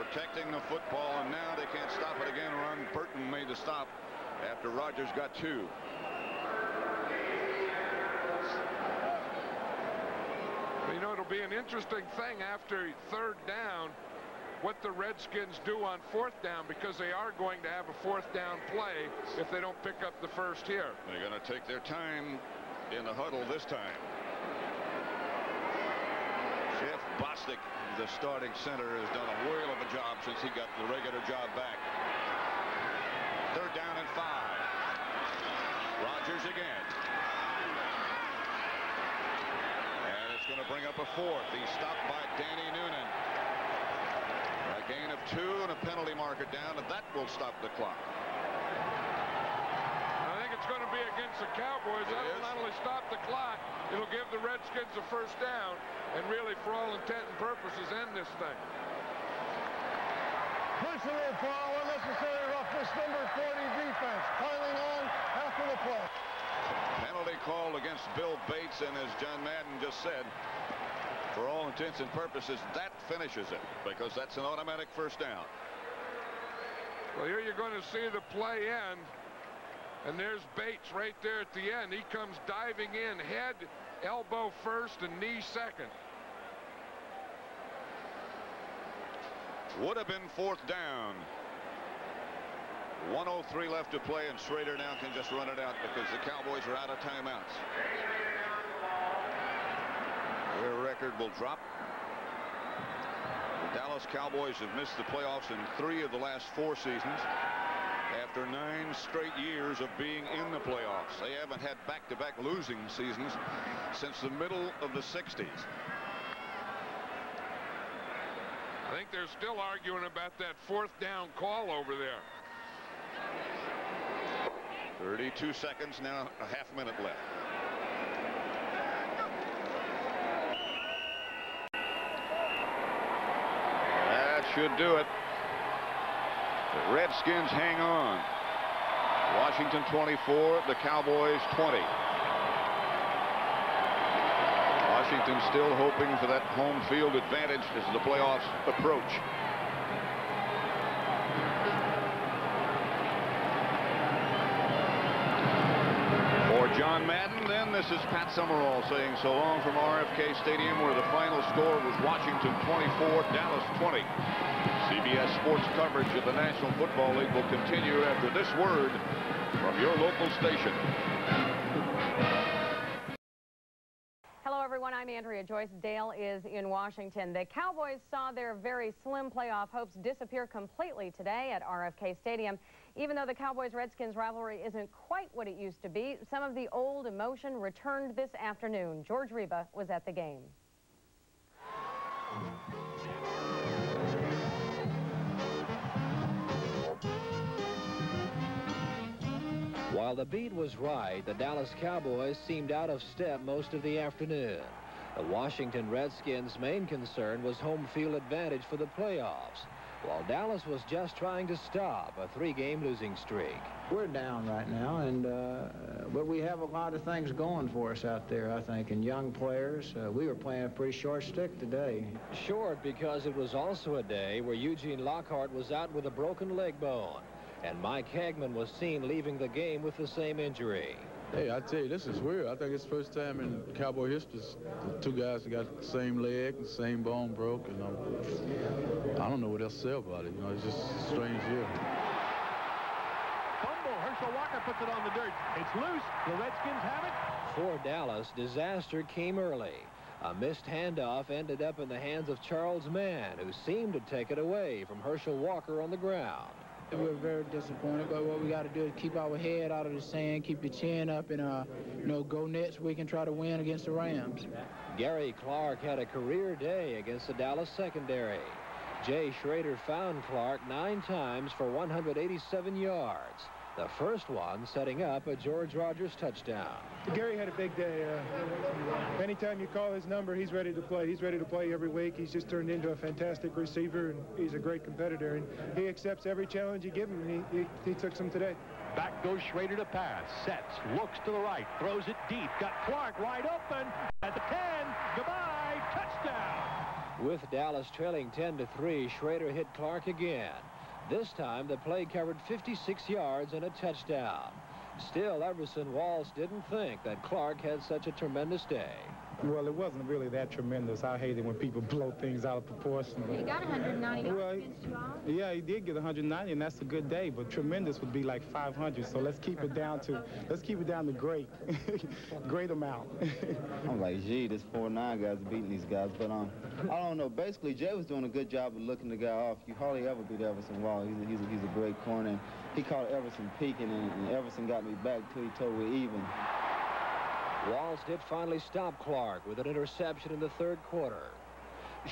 Speaker 2: Protecting the football, and now they can't stop it again. Ron Burton made the stop after Rogers got 2.
Speaker 3: You know, it'll be an interesting thing after 3rd down what the Redskins do on 4th down, because they are going to have a 4th down play if they don't pick up the first here.
Speaker 2: They're going to take their time in the huddle this time. Jeff Bostic, the starting center, has done a whale of a job since he got the regular job back. 3rd down and 5. Rogers again. And it's going to bring up a 4th. He's stopped by Danny Noonan. A gain of 2 and a penalty marker down, and that will stop the clock.
Speaker 3: I think it's going to be against the Cowboys. That'll not only stop the clock, it'll give the Redskins a first down, and really, for all intent and purposes, end this thing.
Speaker 4: Personal foul, unnecessary roughness, number 40 defense, piling on after the play.
Speaker 2: Penalty called against Bill Bates, and as John Madden just said, for all intents and purposes, that finishes it, because that's an automatic first down.
Speaker 3: Well, here you're going to see the play end, and there's Bates right there at the end. He comes diving in, head, elbow first, and knee second.
Speaker 2: Would have been fourth down. 1:03 left to play, and Schrader now can just run it out because the Cowboys are out of timeouts. Their record will drop. The Dallas Cowboys have missed the playoffs in 3 of the last 4 seasons after 9 straight years of being in the playoffs. They haven't had back-to-back losing seasons since the middle of the 60s.
Speaker 3: I think they're still arguing about that fourth down call over there.
Speaker 2: 32 seconds now, a half minute left. That should do it. The Redskins hang on. Washington 24, the Cowboys 20. Washington still hoping for that home field advantage as the playoffs approach. For John Madden, then, this is Pat Summerall saying so long from RFK Stadium, where the final score was Washington 24, Dallas 20. CBS Sports coverage of the National Football League will continue after this word from your local station.
Speaker 12: Hello, everyone. I'm Andrea Joyce. Dale is in Washington. The Cowboys saw their very slim playoff hopes disappear completely today at RFK Stadium. Even though the Cowboys-Redskins rivalry isn't quite what it used to be, some of the old emotion returned this afternoon. George Reba was at the game.
Speaker 13: While the beat was right, the Dallas Cowboys seemed out of step most of the afternoon. The Washington Redskins' main concern was home field advantage for the playoffs, while Dallas was just trying to stop a 3-game losing streak.
Speaker 9: We're down right now, and but we have a lot of things going for us out there, I think, and young players. We were playing a pretty short stick today.
Speaker 13: Short because it was also a day where Eugene Lockhart was out with a broken leg bone, and Mike Hagman was seen leaving the game with the same injury.
Speaker 14: Hey, I tell you, this is weird. I think it's the first time in Cowboy history the 2 guys that got the same leg and same bone broke. And I don't know what else to say about it. You know, it's just a strange year.
Speaker 15: Fumble. Herschel Walker puts it on the dirt. It's loose. The Redskins have it.
Speaker 13: For Dallas, disaster came early. A missed handoff ended up in the hands of Charles Mann, who seemed to take it away from Herschel Walker on the ground.
Speaker 16: We're very disappointed, but what we got to do is keep our head out of the sand, keep the chin up, and you know, go next we can try to win against the Rams.
Speaker 13: Gary Clark had a career day against the Dallas secondary. Jay Schrader found Clark 9 times for 187 yards. The first one setting up a George Rogers touchdown.
Speaker 4: Gary had a big day. Anytime you call his number, he's ready to play. He's ready to play every week. He's just turned into a fantastic receiver, and he's a great competitor. And he accepts every challenge you give him, and he took some today.
Speaker 15: Back goes Schrader to pass. Sets, looks to the right, throws it deep. Got Clark wide open at the 10. Goodbye, touchdown.
Speaker 13: With Dallas trailing 10-3, Schrader hit Clark again. This time, the play covered 56 yards and a touchdown. Still, Everson Walls didn't think that Clark had such a tremendous day.
Speaker 17: Well, it wasn't really that tremendous. I hate it when people blow things out of proportion.
Speaker 18: He got 190
Speaker 17: well, yeah, he did get 190, and that's a good day. But tremendous would be like 500. So let's keep it down to great, great amount.
Speaker 19: I'm like, gee, this 4'9" guy's beating these guys. But I don't know. Basically, Jay was doing a good job of looking the guy off. You hardly ever beat Everson Wall. He's a great corner. And he caught Everson peeking, and Everson got me back till he told me even.
Speaker 13: Walls did finally stop Clark with an interception in the 3rd quarter.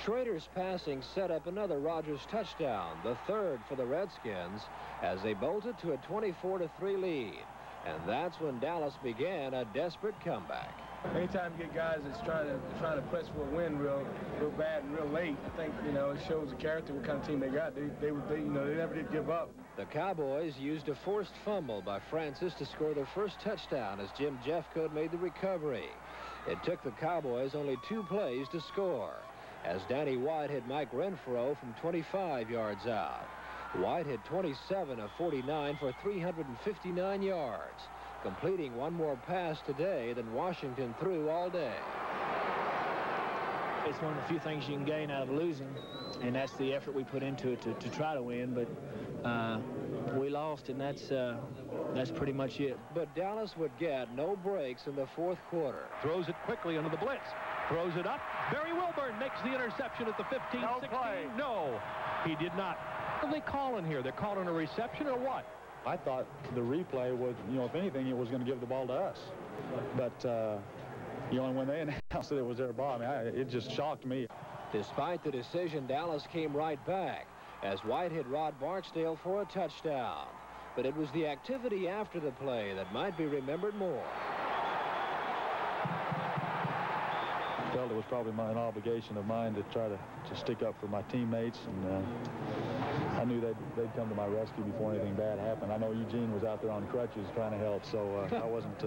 Speaker 13: Schrader's passing set up another Rogers touchdown, the 3rd for the Redskins, as they bolted to a 24-3 lead. And that's when Dallas began a desperate comeback.
Speaker 4: Anytime you get guys that's trying to press for a win real bad and real late, I think, you know, it shows the character, what kind of team they got. They never did give up.
Speaker 13: The Cowboys used a forced fumble by Francis to score their first touchdown as Jim Jeffcoat made the recovery. It took the Cowboys only 2 plays to score, as Danny White hit Mike Renfro from 25 yards out. White hit 27 of 49 for 359 yards, completing one more pass today than Washington threw all day.
Speaker 18: It's one of the few things you can gain out of losing, and that's the effort we put into it to try to win, but we lost, and that's pretty much it.
Speaker 13: But Dallas would get no breaks in the fourth quarter.
Speaker 15: Throws it quickly under the blitz. Throws it up. Barry Wilburn makes the interception at the 15, 16. No, he did not. What are they calling here? They're calling a reception or what?
Speaker 20: I thought the replay was, you know, if anything, it was going to give the ball to us. But, you know, when they announced that it was their ball, I mean, it just shocked me.
Speaker 13: Despite the decision, Dallas came right back as White hit Rod Barksdale for a touchdown. But it was the activity after the play that might be remembered more.
Speaker 20: I felt it was probably an obligation of mine to try to stick up for my teammates, and I knew they'd come to my rescue before anything bad happened. I know Eugene was out there on crutches trying to help, so I wasn't.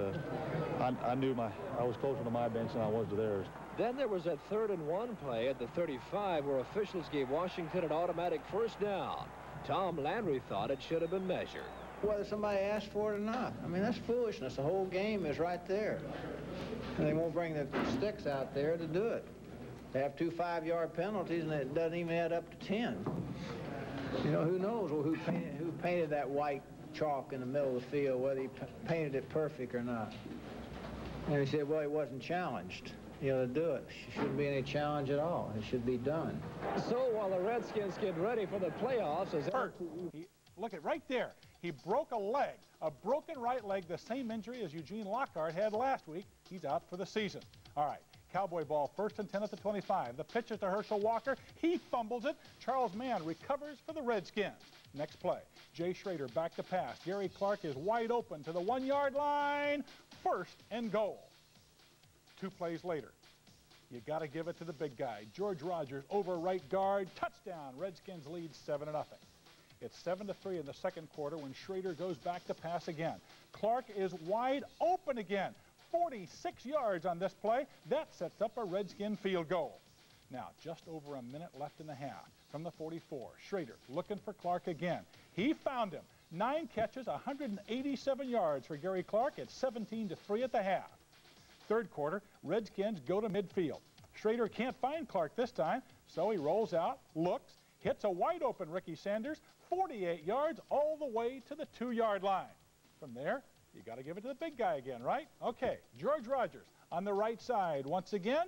Speaker 20: I knew I was closer to my bench than I was to theirs.
Speaker 13: Then there was that 3rd and 1 play at the 35 where officials gave Washington an automatic first down. Tom Landry thought it should have been measured.
Speaker 9: Whether somebody asked for it or not. I mean, that's foolishness. The whole game is right there. And they won't bring the sticks out there to do it. They have 2 5-yard penalties, and it doesn't even add up to 10. You know, who knows who painted that white chalk in the middle of the field, whether he painted it perfect or not. And he said, well, he wasn't challenged, you know, to do it. Shouldn't be any challenge at all. It should be done.
Speaker 13: So while the Redskins get ready for the playoffs, as
Speaker 21: look at right there. He broke a leg, a broken right leg, the same injury as Eugene Lockhart had last week. He's out for the season. All right, Cowboy ball, 1st and 10 at the 25. The pitch is to Herschel Walker. He fumbles it. Charles Mann recovers for the Redskins. Next play, Jay Schrader back to pass. Gary Clark is wide open to the 1-yard line. 1st and goal. 2 plays later, you got to give it to the big guy. George Rogers over right guard. Touchdown. Redskins lead 7-0. It's 7-3 in the second quarter when Schrader goes back to pass again. Clark is wide open again. 46 yards on this play. That sets up a Redskin field goal. Now, just over a minute left in the half. From the 44, Schrader looking for Clark again. He found him. 9 catches, 187 yards for Gary Clark. It's 17-3 at the half. Third quarter, Redskins go to midfield. Schrader can't find Clark this time, so he rolls out, looks, hits a wide open Ricky Sanders, 48 yards all the way to the 2-yard line. From there, you got to give it to the big guy again, right? Okay, George Rogers on the right side. Once again,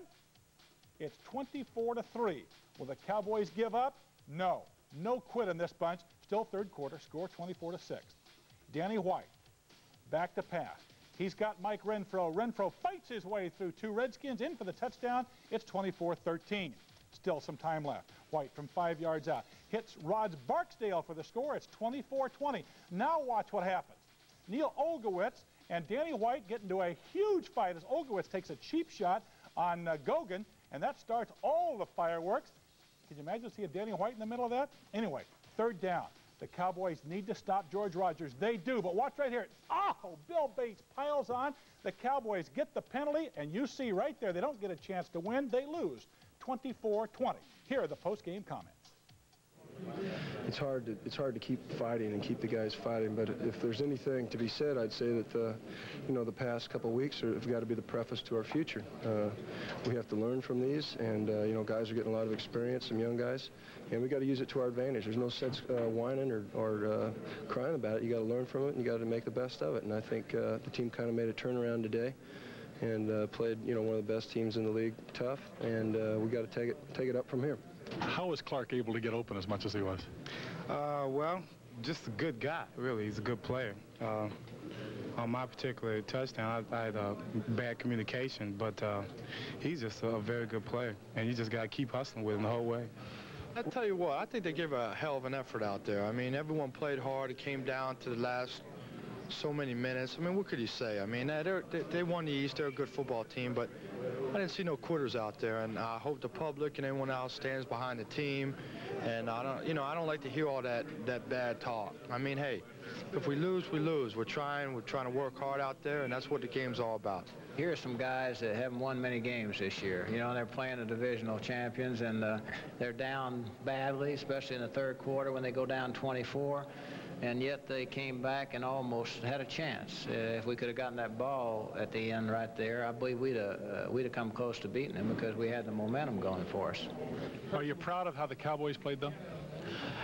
Speaker 21: it's 24-3. Will the Cowboys give up? No. No quit in this bunch. Still third quarter, score 24-6. Danny White, back to pass. He's got Mike Renfro. Renfro fights his way through 2 Redskins in for the touchdown. It's 24-13. Still some time left. White from 5 yards out. Hits Rod Barksdale for the score. It's 24-20. Now watch what happens. Neil Olgowitz and Danny White get into a huge fight as Olgowitz takes a cheap shot on Gogan, and that starts all the fireworks. Can you imagine seeing Danny White in the middle of that? Anyway, 3rd down. The Cowboys need to stop George Rogers. They do, but watch right here. Oh, Bill Bates piles on. The Cowboys get the penalty, and you see right there, they don't get a chance to win. They lose 24-20. Here are the post-game comments.
Speaker 22: It's hard to keep fighting and keep the guys fighting, but if there's anything to be said, I'd say that the past couple of weeks have got to be the preface to our future. We have to learn from these, and guys are getting a lot of experience, some young guys, and we got to use it to our advantage. There's no sense whining or crying about it. You got to learn from it, and you got to make the best of it. And I think the team kind of made a turnaround today, and played one of the best teams in the league, tough, and we got to take it up from here.
Speaker 21: How was Clark able to get open as much as he was?
Speaker 17: Well, just a good guy, really. He's a good player. On my particular touchdown, I had bad communication, but he's just a very good player, and you just got to keep hustling with him the whole way.
Speaker 23: I tell you what, I think they gave a hell of an effort out there. I mean, everyone played hard. It came down to the last
Speaker 5: so many minutes. I mean, what could you say? I mean, they won the East. They're a good football team, but I didn't see no quitters out there. And I hope the public and everyone else stands behind the team. And I don't like to hear all that bad talk. I mean, hey, if we lose, we lose. We're trying to work hard out there, and that's what the game's all about.
Speaker 9: Here are some guys that haven't won many games this year. You know, they're playing the divisional champions, and they're down badly, especially in the third quarter when they go down 24. And yet they came back and almost had a chance. If we could have gotten that ball at the end right there, I believe we'd have come close to beating them because we had the momentum going for us.
Speaker 21: Are you proud of how the Cowboys played them?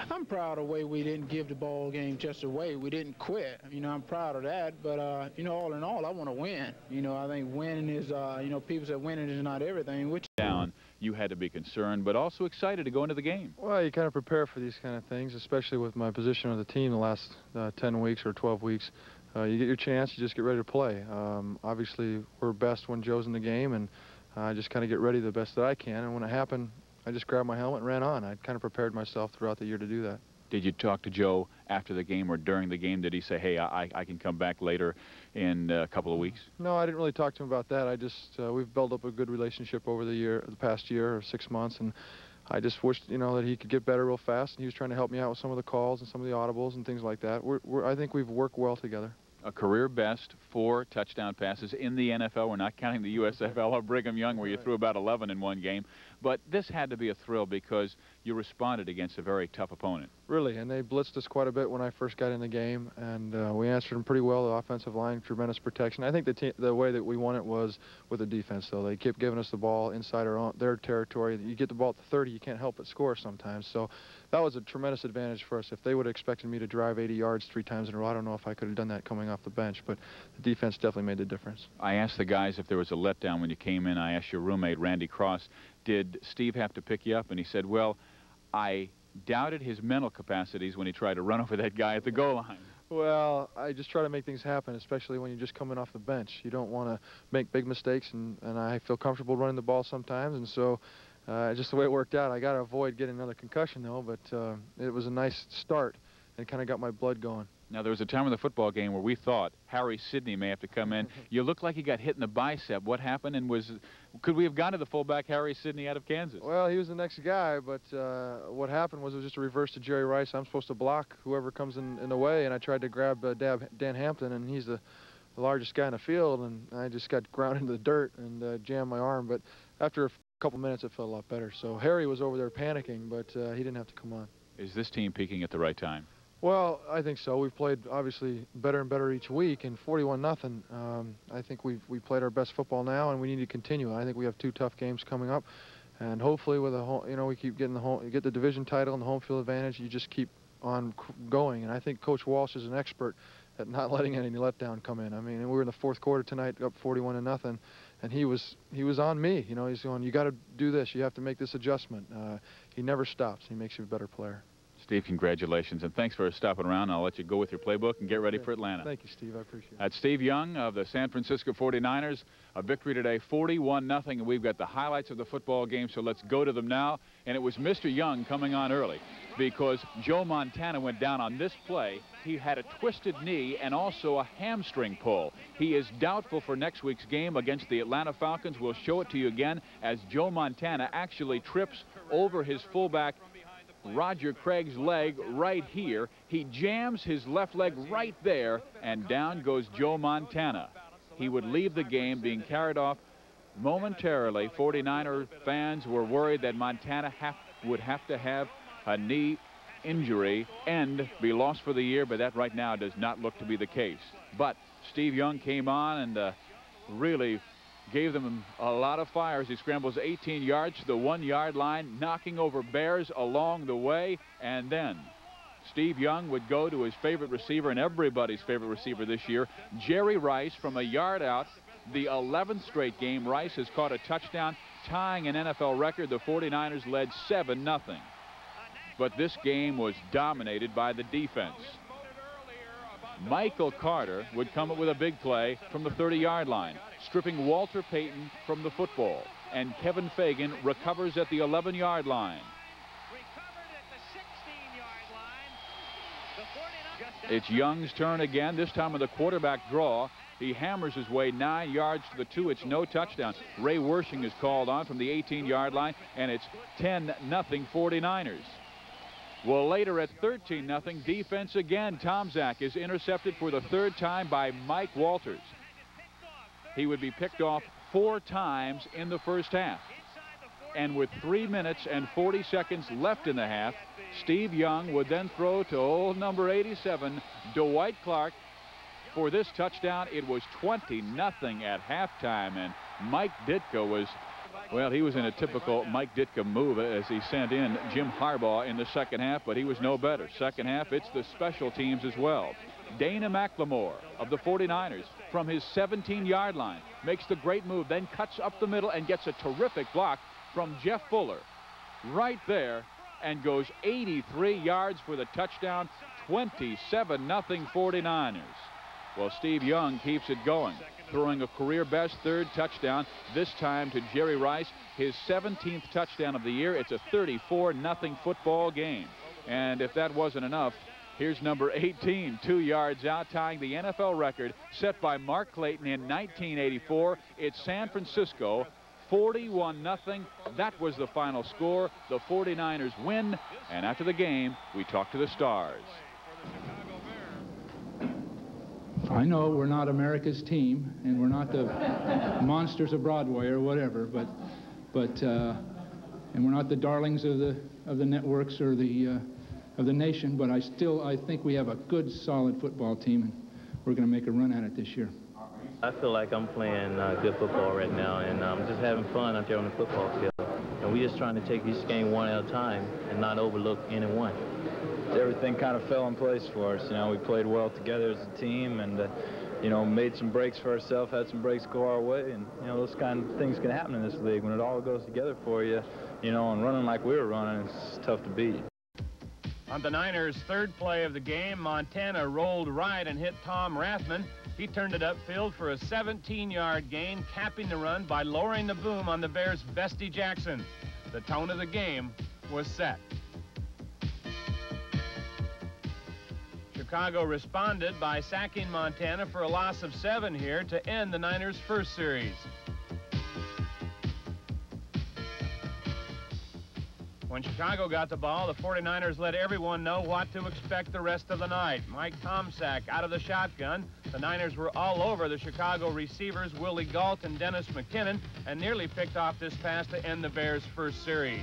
Speaker 16: I'm proud of the way we didn't give the ball game just away. We didn't quit. You know, I'm proud of that. But, you know, all in all, I want to win. You know, I think winning is, you know, people say winning is not everything. Which
Speaker 6: down, you had to be concerned, but also excited to go into the game.
Speaker 22: Well, you kind of prepare for these kind of things, especially with my position on the team the last 10 weeks or 12 weeks. You get your chance, you just get ready to play. Obviously, we're best when Joe's in the game, and I just kind of get ready the best that I can. And when it happened, I just grabbed my helmet and ran on. I kind of prepared myself throughout the year to do that.
Speaker 6: Did you talk to Joe after the game or during the game? Did he say, hey, I can come back later in a couple of weeks?
Speaker 22: No, I didn't really talk to him about that. I just, we've built up a good relationship over the past year or 6 months, and I just wished, you know, that he could get better real fast, and he was trying to help me out with some of the calls and some of the audibles and things like that. I think we've worked well together.
Speaker 6: A career best 4 touchdown passes in the NFL. We're not counting the USFL or Brigham Young where you threw about 11 in one game. But this had to be a thrill because you responded against a very tough opponent.
Speaker 22: Really, and they blitzed us quite a bit when I first got in the game, and we answered them pretty well. The offensive line, tremendous protection. I think the way that we won it was with the defense, though. They kept giving us the ball inside their territory. You get the ball at the 30, you can't help but score sometimes. So that was a tremendous advantage for us. If they would have expected me to drive 80 yards 3 times in a row, I don't know if I could have done that coming off the bench, but the defense definitely made the difference.
Speaker 6: I asked the guys if there was a letdown when you came in. I asked your roommate, Randy Cross, did Steve have to pick you up? And he said, well, I doubted his mental capacities when he tried to run over that guy at the goal line.
Speaker 22: Well, I just try to make things happen, especially when you're just coming off the bench. You don't want to make big mistakes, and I feel comfortable running the ball sometimes, and so just the way it worked out. I got to avoid getting another concussion, though, but it was a nice start and kind of got my blood going.
Speaker 6: Now, there was a time in the football game where we thought Harry Sidney may have to come in. You looked like he got hit in the bicep. What happened, and could we have gone to the fullback Harry Sidney out of Kansas?
Speaker 22: Well, he was the next guy, but what happened was it was just a reverse to Jerry Rice. I'm supposed to block whoever comes in the way, and I tried to grab Dan Hampton, and he's the largest guy in the field, and I just got ground into the dirt and jammed my arm. But after a couple minutes, it felt a lot better. So Harry was over there panicking, but he didn't have to come on.
Speaker 6: Is this team peaking at the right time?
Speaker 22: Well, I think so. We've played obviously better and better each week, and 41-0. I think we played our best football now, and we need to continue. I think we have 2 tough games coming up, and hopefully with we keep getting get the division title and the home field advantage. You just keep on going, and I think Coach Walsh is an expert at not letting any letdown come in. I mean, we were in the 4th quarter tonight, up 41-0, and he was on me. You know, he's going, you got to do this. You have to make this adjustment. He never stops. He makes you a better player.
Speaker 6: Steve, congratulations, and thanks for stopping around. I'll let you go with your playbook and get ready for Atlanta.
Speaker 22: Thank you, Steve. I appreciate it.
Speaker 6: That's Steve Young of the San Francisco 49ers. A victory today, 41-0, and we've got the highlights of the football game, so let's go to them now. And it was Mr. Young coming on early because Joe Montana went down on this play. He had a twisted knee and also a hamstring pull. He is doubtful for next week's game against the Atlanta Falcons. We'll show it to you again as Joe Montana actually trips over his fullback Roger Craig's leg right here. He jams his left leg right there, and down goes Joe Montana. He would leave the game being carried off momentarily. 49er fans were worried that Montana would have to have a knee injury and be lost for the year, but that right now does not look to be the case. But Steve Young came on and really gave them a lot of fire as he scrambles 18 yards to the 1-yard line, knocking over Bears along the way. And then Steve Young would go to his favorite receiver and everybody's favorite receiver this year, Jerry Rice, from a yard out. The 11th straight game, Rice has caught a touchdown, tying an NFL record. The 49ers led 7-0. But this game was dominated by the defense. Michael Carter would come up with a big play from the 30-yard line, stripping Walter Payton from the football. And Kevin Fagan recovers at the 11-yard line.
Speaker 23: Recovered at the 16-yard line. The 49ers just
Speaker 6: It's Young's turn again, this time with a quarterback draw. He hammers his way 9 yards to the 2. It's no touchdown. Ray Wershing is called on from the 18-yard line, and it's 10-0 49ers. Well, later at 13-0, defense again. Tomczak is intercepted for the 3rd time by Mike Walters. He would be picked off 4 times in the first half. And with 3 minutes and 40 seconds left in the half, Steve Young would then throw to old number 87, Dwight Clark, for this touchdown. It was 20-0 at halftime, and Mike Ditka was, well, he was in a typical Mike Ditka move as he sent in Jim Harbaugh in the second half, but he was no better. Second half, it's the special teams as well. Dana McLemore of the 49ers from his 17-yard line makes the great move, then cuts up the middle and gets a terrific block from Jeff Fuller right there and goes 83 yards for the touchdown. 27-0 49ers. Well, Steve Young keeps it going, throwing a career-best 3rd touchdown, this time to Jerry Rice, his 17th touchdown of the year. It's a 34-0 football game. And if that wasn't enough, here's number 18, 2 yards out, tying the NFL record set by Mark Clayton in 1984. It's San Francisco, 41-0. That was the final score. The 49ers win. And after the game, we talk to the stars.
Speaker 7: I know we're not America's team, and we're not the monsters of Broadway or whatever, and we're not the darlings of the networks or the of the nation. But I think we have a good, solid football team, and we're going to make a run at it this year.
Speaker 10: I feel like I'm playing good football right now, and I'm just having fun out there on the football field. And we're just trying to take each game one at a time and not overlook any one.
Speaker 23: Everything kind of fell in place for us. You know, we played well together as a team, and you know, made some breaks for ourselves, had some breaks go our way, and you know, those kind of things can happen in this league when it all goes together for you. You know, and running like we were running, it's tough to beat.
Speaker 24: On the Niners' 3rd play of the game, Montana rolled right and hit Tom Rathman. He turned it upfield for a 17-yard gain, capping the run by lowering the boom on the Bears' Bestie Jackson. The tone of the game was set. Chicago responded by sacking Montana for a loss of 7 here to end the Niners' first series. When Chicago got the ball, the 49ers let everyone know what to expect the rest of the night. Mike Tomczak out of the shotgun. The Niners were all over the Chicago receivers, Willie Gault and Dennis McKinnon, and nearly picked off this pass to end the Bears' first series.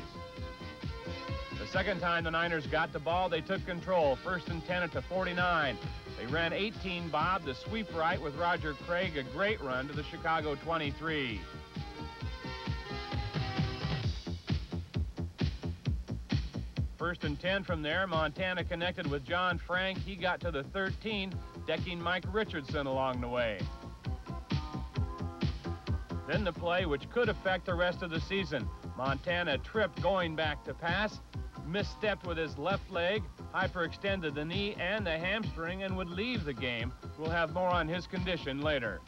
Speaker 24: The second time the Niners got the ball, they took control. 1st and 10 at the 49. They ran 18 Bob, the sweep right with Roger Craig, a great run to the Chicago 23. First and 10 from there, Montana connected with John Frank. He got to the 13, decking Mike Richardson along the way. Then the play which could affect the rest of the season. Montana tripped going back to pass, misstepped with his left leg, hyperextended the knee and the hamstring, and would leave the game. We'll have more on his condition later.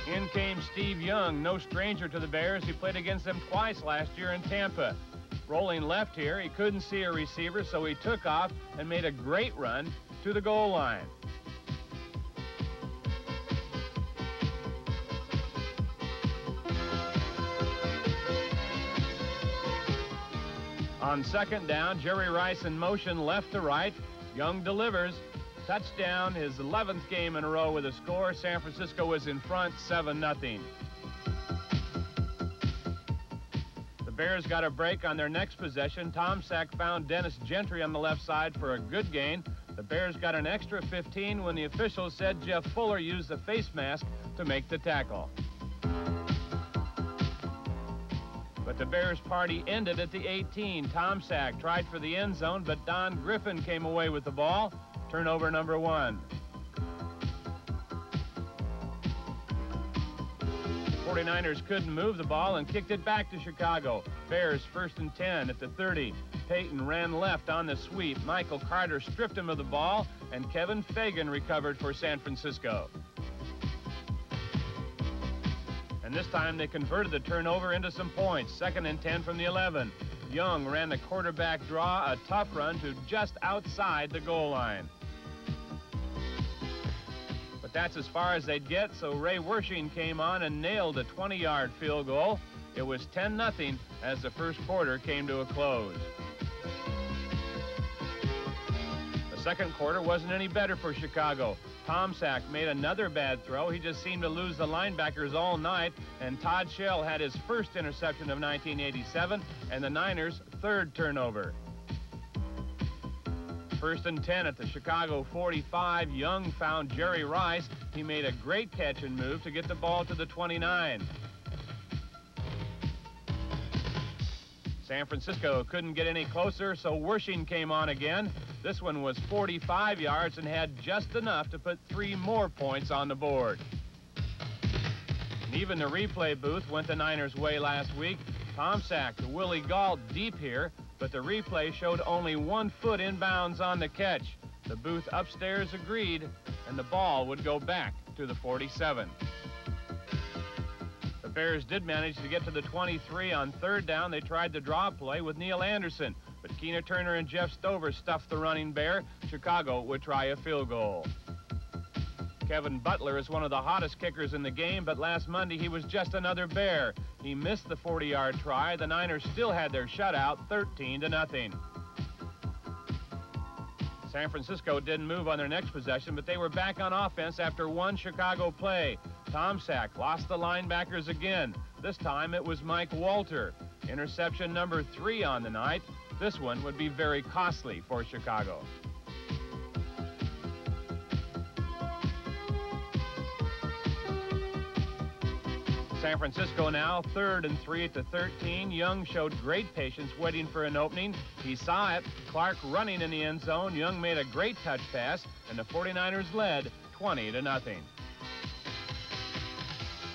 Speaker 24: In came Steve Young, no stranger to the Bears. He played against them twice last year in Tampa. Rolling left here, he couldn't see a receiver, so he took off and made a great run to the goal line. On 2nd down, Jerry Rice in motion left to right. Young delivers. Touchdown, his 11th game in a row with a score. San Francisco was in front 7-0. The Bears got a break on their next possession. Tomczak found Dennis Gentry on the left side for a good gain. The Bears got an extra 15 when the officials said Jeff Fuller used the face mask to make the tackle. But the Bears' party ended at the 18. Tomczak tried for the end zone, but Don Griffin came away with the ball. Turnover number 1. 49ers couldn't move the ball and kicked it back to Chicago. Bears 1st and 10 at the 30. Payton ran left on the sweep. Michael Carter stripped him of the ball, and Kevin Fagan recovered for San Francisco. And this time they converted the turnover into some points. 2nd and 10 from the 11. Young ran the quarterback draw, a tough run to just outside the goal line. But that's as far as they'd get, so Ray Wershing came on and nailed a 20-yard field goal. It was 10-0 as the first quarter came to a close. The second quarter wasn't any better for Chicago. Tomczak made another bad throw. He just seemed to lose the linebackers all night, and Todd Shell had his first interception of 1987 and the Niners' 3rd turnover. 1st and 10 at the Chicago 45. Young found Jerry Rice. He made a great catch and move to get the ball to the 29. San Francisco couldn't get any closer, so Wershing came on again. This one was 45 yards and had just enough to put 3 more points on the board. And even the replay booth went the Niners' way last week. Tomczak to Willie Gault deep here, but the replay showed only 1 foot inbounds on the catch. The booth upstairs agreed, and the ball would go back to the 47. The Bears did manage to get to the 23 on 3rd down. They tried the draw play with Neil Anderson, but Keena Turner and Jeff Stover stuffed the running bear. Chicago would try a field goal. Kevin Butler is one of the hottest kickers in the game, but last Monday he was just another Bear. He missed the 40-yard try. The Niners still had their shutout, 13-0. San Francisco didn't move on their next possession, but they were back on offense after one Chicago play. Tomczak lost the linebackers again. This time it was Mike Walter. Interception number 3 on the night. This one would be very costly for Chicago. San Francisco now 3rd and 3 at the 13. Young showed great patience waiting for an opening. He saw it. Clark running in the end zone. Young made a great touch pass, and the 49ers led 20-0.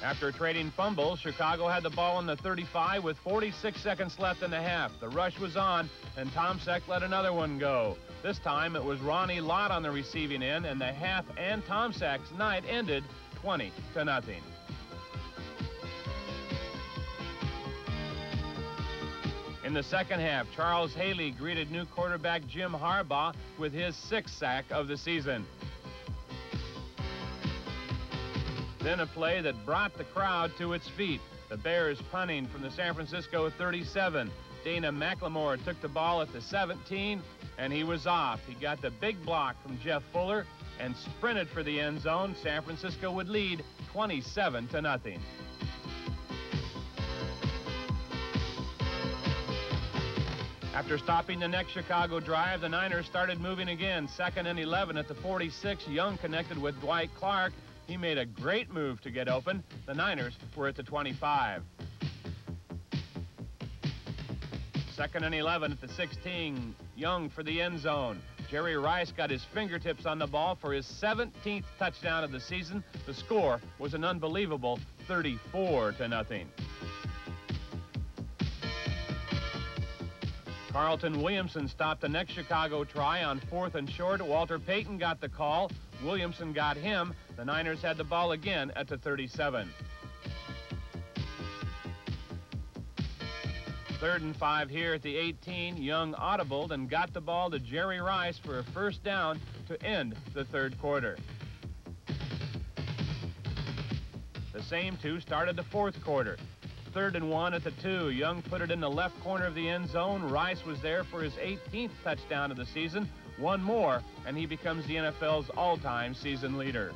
Speaker 24: After trading fumbles, Chicago had the ball in the 35 with 46 seconds left in the half. The rush was on, and Tomczak let another one go. This time it was Ronnie Lott on the receiving end, and the half and Tomczak's night ended 20-0. In the second half, Charles Haley greeted new quarterback Jim Harbaugh with his 6th sack of the season. Then a play that brought the crowd to its feet. The Bears punting from the San Francisco 37. Dana McLemore took the ball at the 17, and he was off. He got the big block from Jeff Fuller and sprinted for the end zone. San Francisco would lead 27-0. After stopping the next Chicago drive, the Niners started moving again. 2nd and 11 at the 46. Young connected with Dwight Clark. He made a great move to get open. The Niners were at the 25. 2nd and 11 at the 16. Young for the end zone. Jerry Rice got his fingertips on the ball for his 17th touchdown of the season. The score was an unbelievable 34-0. Carlton Williamson stopped the next Chicago try on 4th and short. Walter Payton got the call. Williamson got him. The Niners had the ball again at the 37. 3rd and 5 here at the 18. Young audibled and got the ball to Jerry Rice for a 1st down to end the 3rd quarter. The same 2 started the 4th quarter. 3rd and 1 at the 2. Young put it in the left corner of the end zone. Rice was there for his 18th touchdown of the season. One more, and he becomes the NFL's all-time season leader.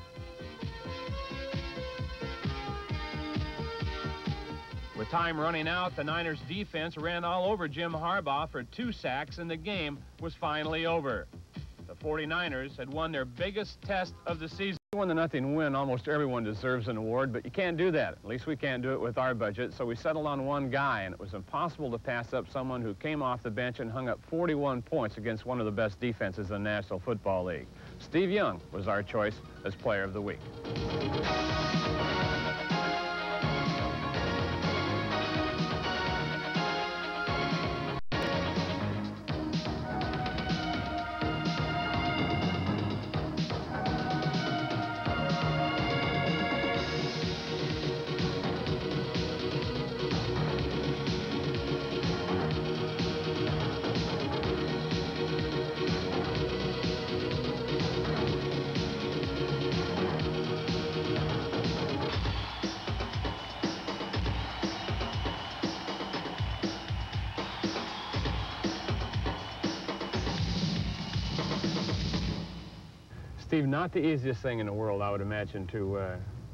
Speaker 24: With time running out, the Niners defense ran all over Jim Harbaugh for 2 sacks, and the game was finally over. The 49ers had won their biggest test of the season. 1-0 win, almost everyone deserves an award, but you can't do that. At least we can't do it with our budget, so we settled on one guy, and it was impossible to pass up someone who came off the bench and hung up 41 points against one of the best defenses in the National Football League. Steve Young was our choice as Player of the Week. Steve, not the easiest thing in the world, I would imagine, to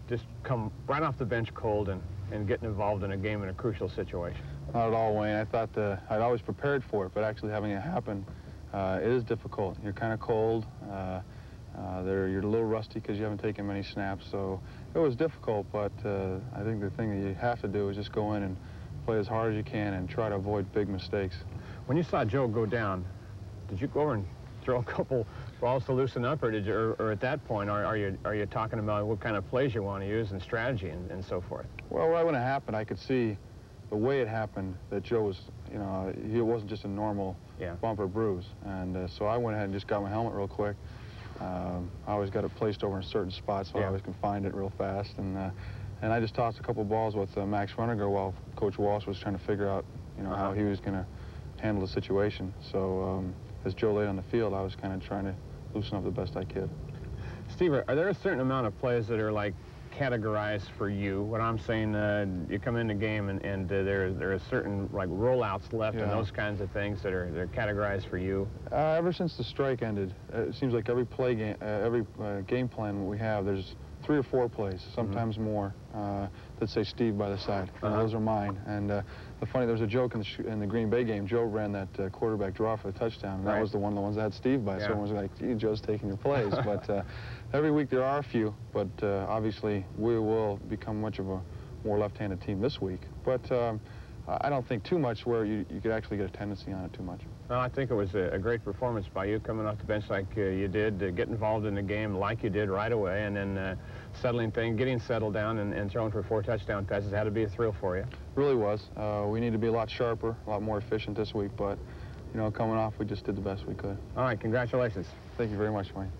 Speaker 24: just come right off the bench cold and getting involved in a game in a crucial situation.
Speaker 20: Not at all, Wayne. I thought I'd always prepared for it, but actually having it happen, it is difficult. You're kind of cold. You're a little rusty because you haven't taken many snaps, so it was difficult, but I think the thing that you have to do is just go in and play as hard as you can and try to avoid big mistakes.
Speaker 24: When you saw Joe go down, did you go over and throw a couple balls to loosen up, or or at that point, are you talking about what kind of plays you want to use and strategy and so forth?
Speaker 20: Well, right when it happened, I could see the way it happened that Joe was, you know, he wasn't just a normal bump or bruise, and so I went ahead and just got my helmet real quick. I always got it placed over in a certain spot, so I always can find it real fast, and I just tossed a couple balls with Max Runniger while Coach Walsh was trying to figure out, you know, how he was going to handle the situation. So as Joe laid on the field, I was kind of trying to loosen up the best I could.
Speaker 24: Steve, are there a certain amount of plays that are like categorized for you? What I'm saying, you come in the game and there are certain like rollouts left and those kinds of things that are categorized for you.
Speaker 20: Ever since the strike ended, it seems like every game plan we have, there's 3 or 4 plays, sometimes more, that say Steve by the side. Those are mine. And there was a joke in the Green Bay game. Joe ran that quarterback draw for the touchdown, and that was one of the ones that had Steve by. So everyone was like, gee, Joe's taking your plays. But every week there are a few, but obviously we will become much of a more left-handed team this week. But I don't think too much where you could actually get a tendency on it too much.
Speaker 24: Well, I think it was a great performance by you coming off the bench like you did, get involved in the game like you did right away, and then getting settled down and throwing for 4 touchdown passes had to be a thrill for you.
Speaker 20: It really was. We need to be a lot sharper, a lot more efficient this week, but, you know, coming off, we just did the best we could.
Speaker 24: All right, congratulations.
Speaker 20: Thank you very much, Wayne.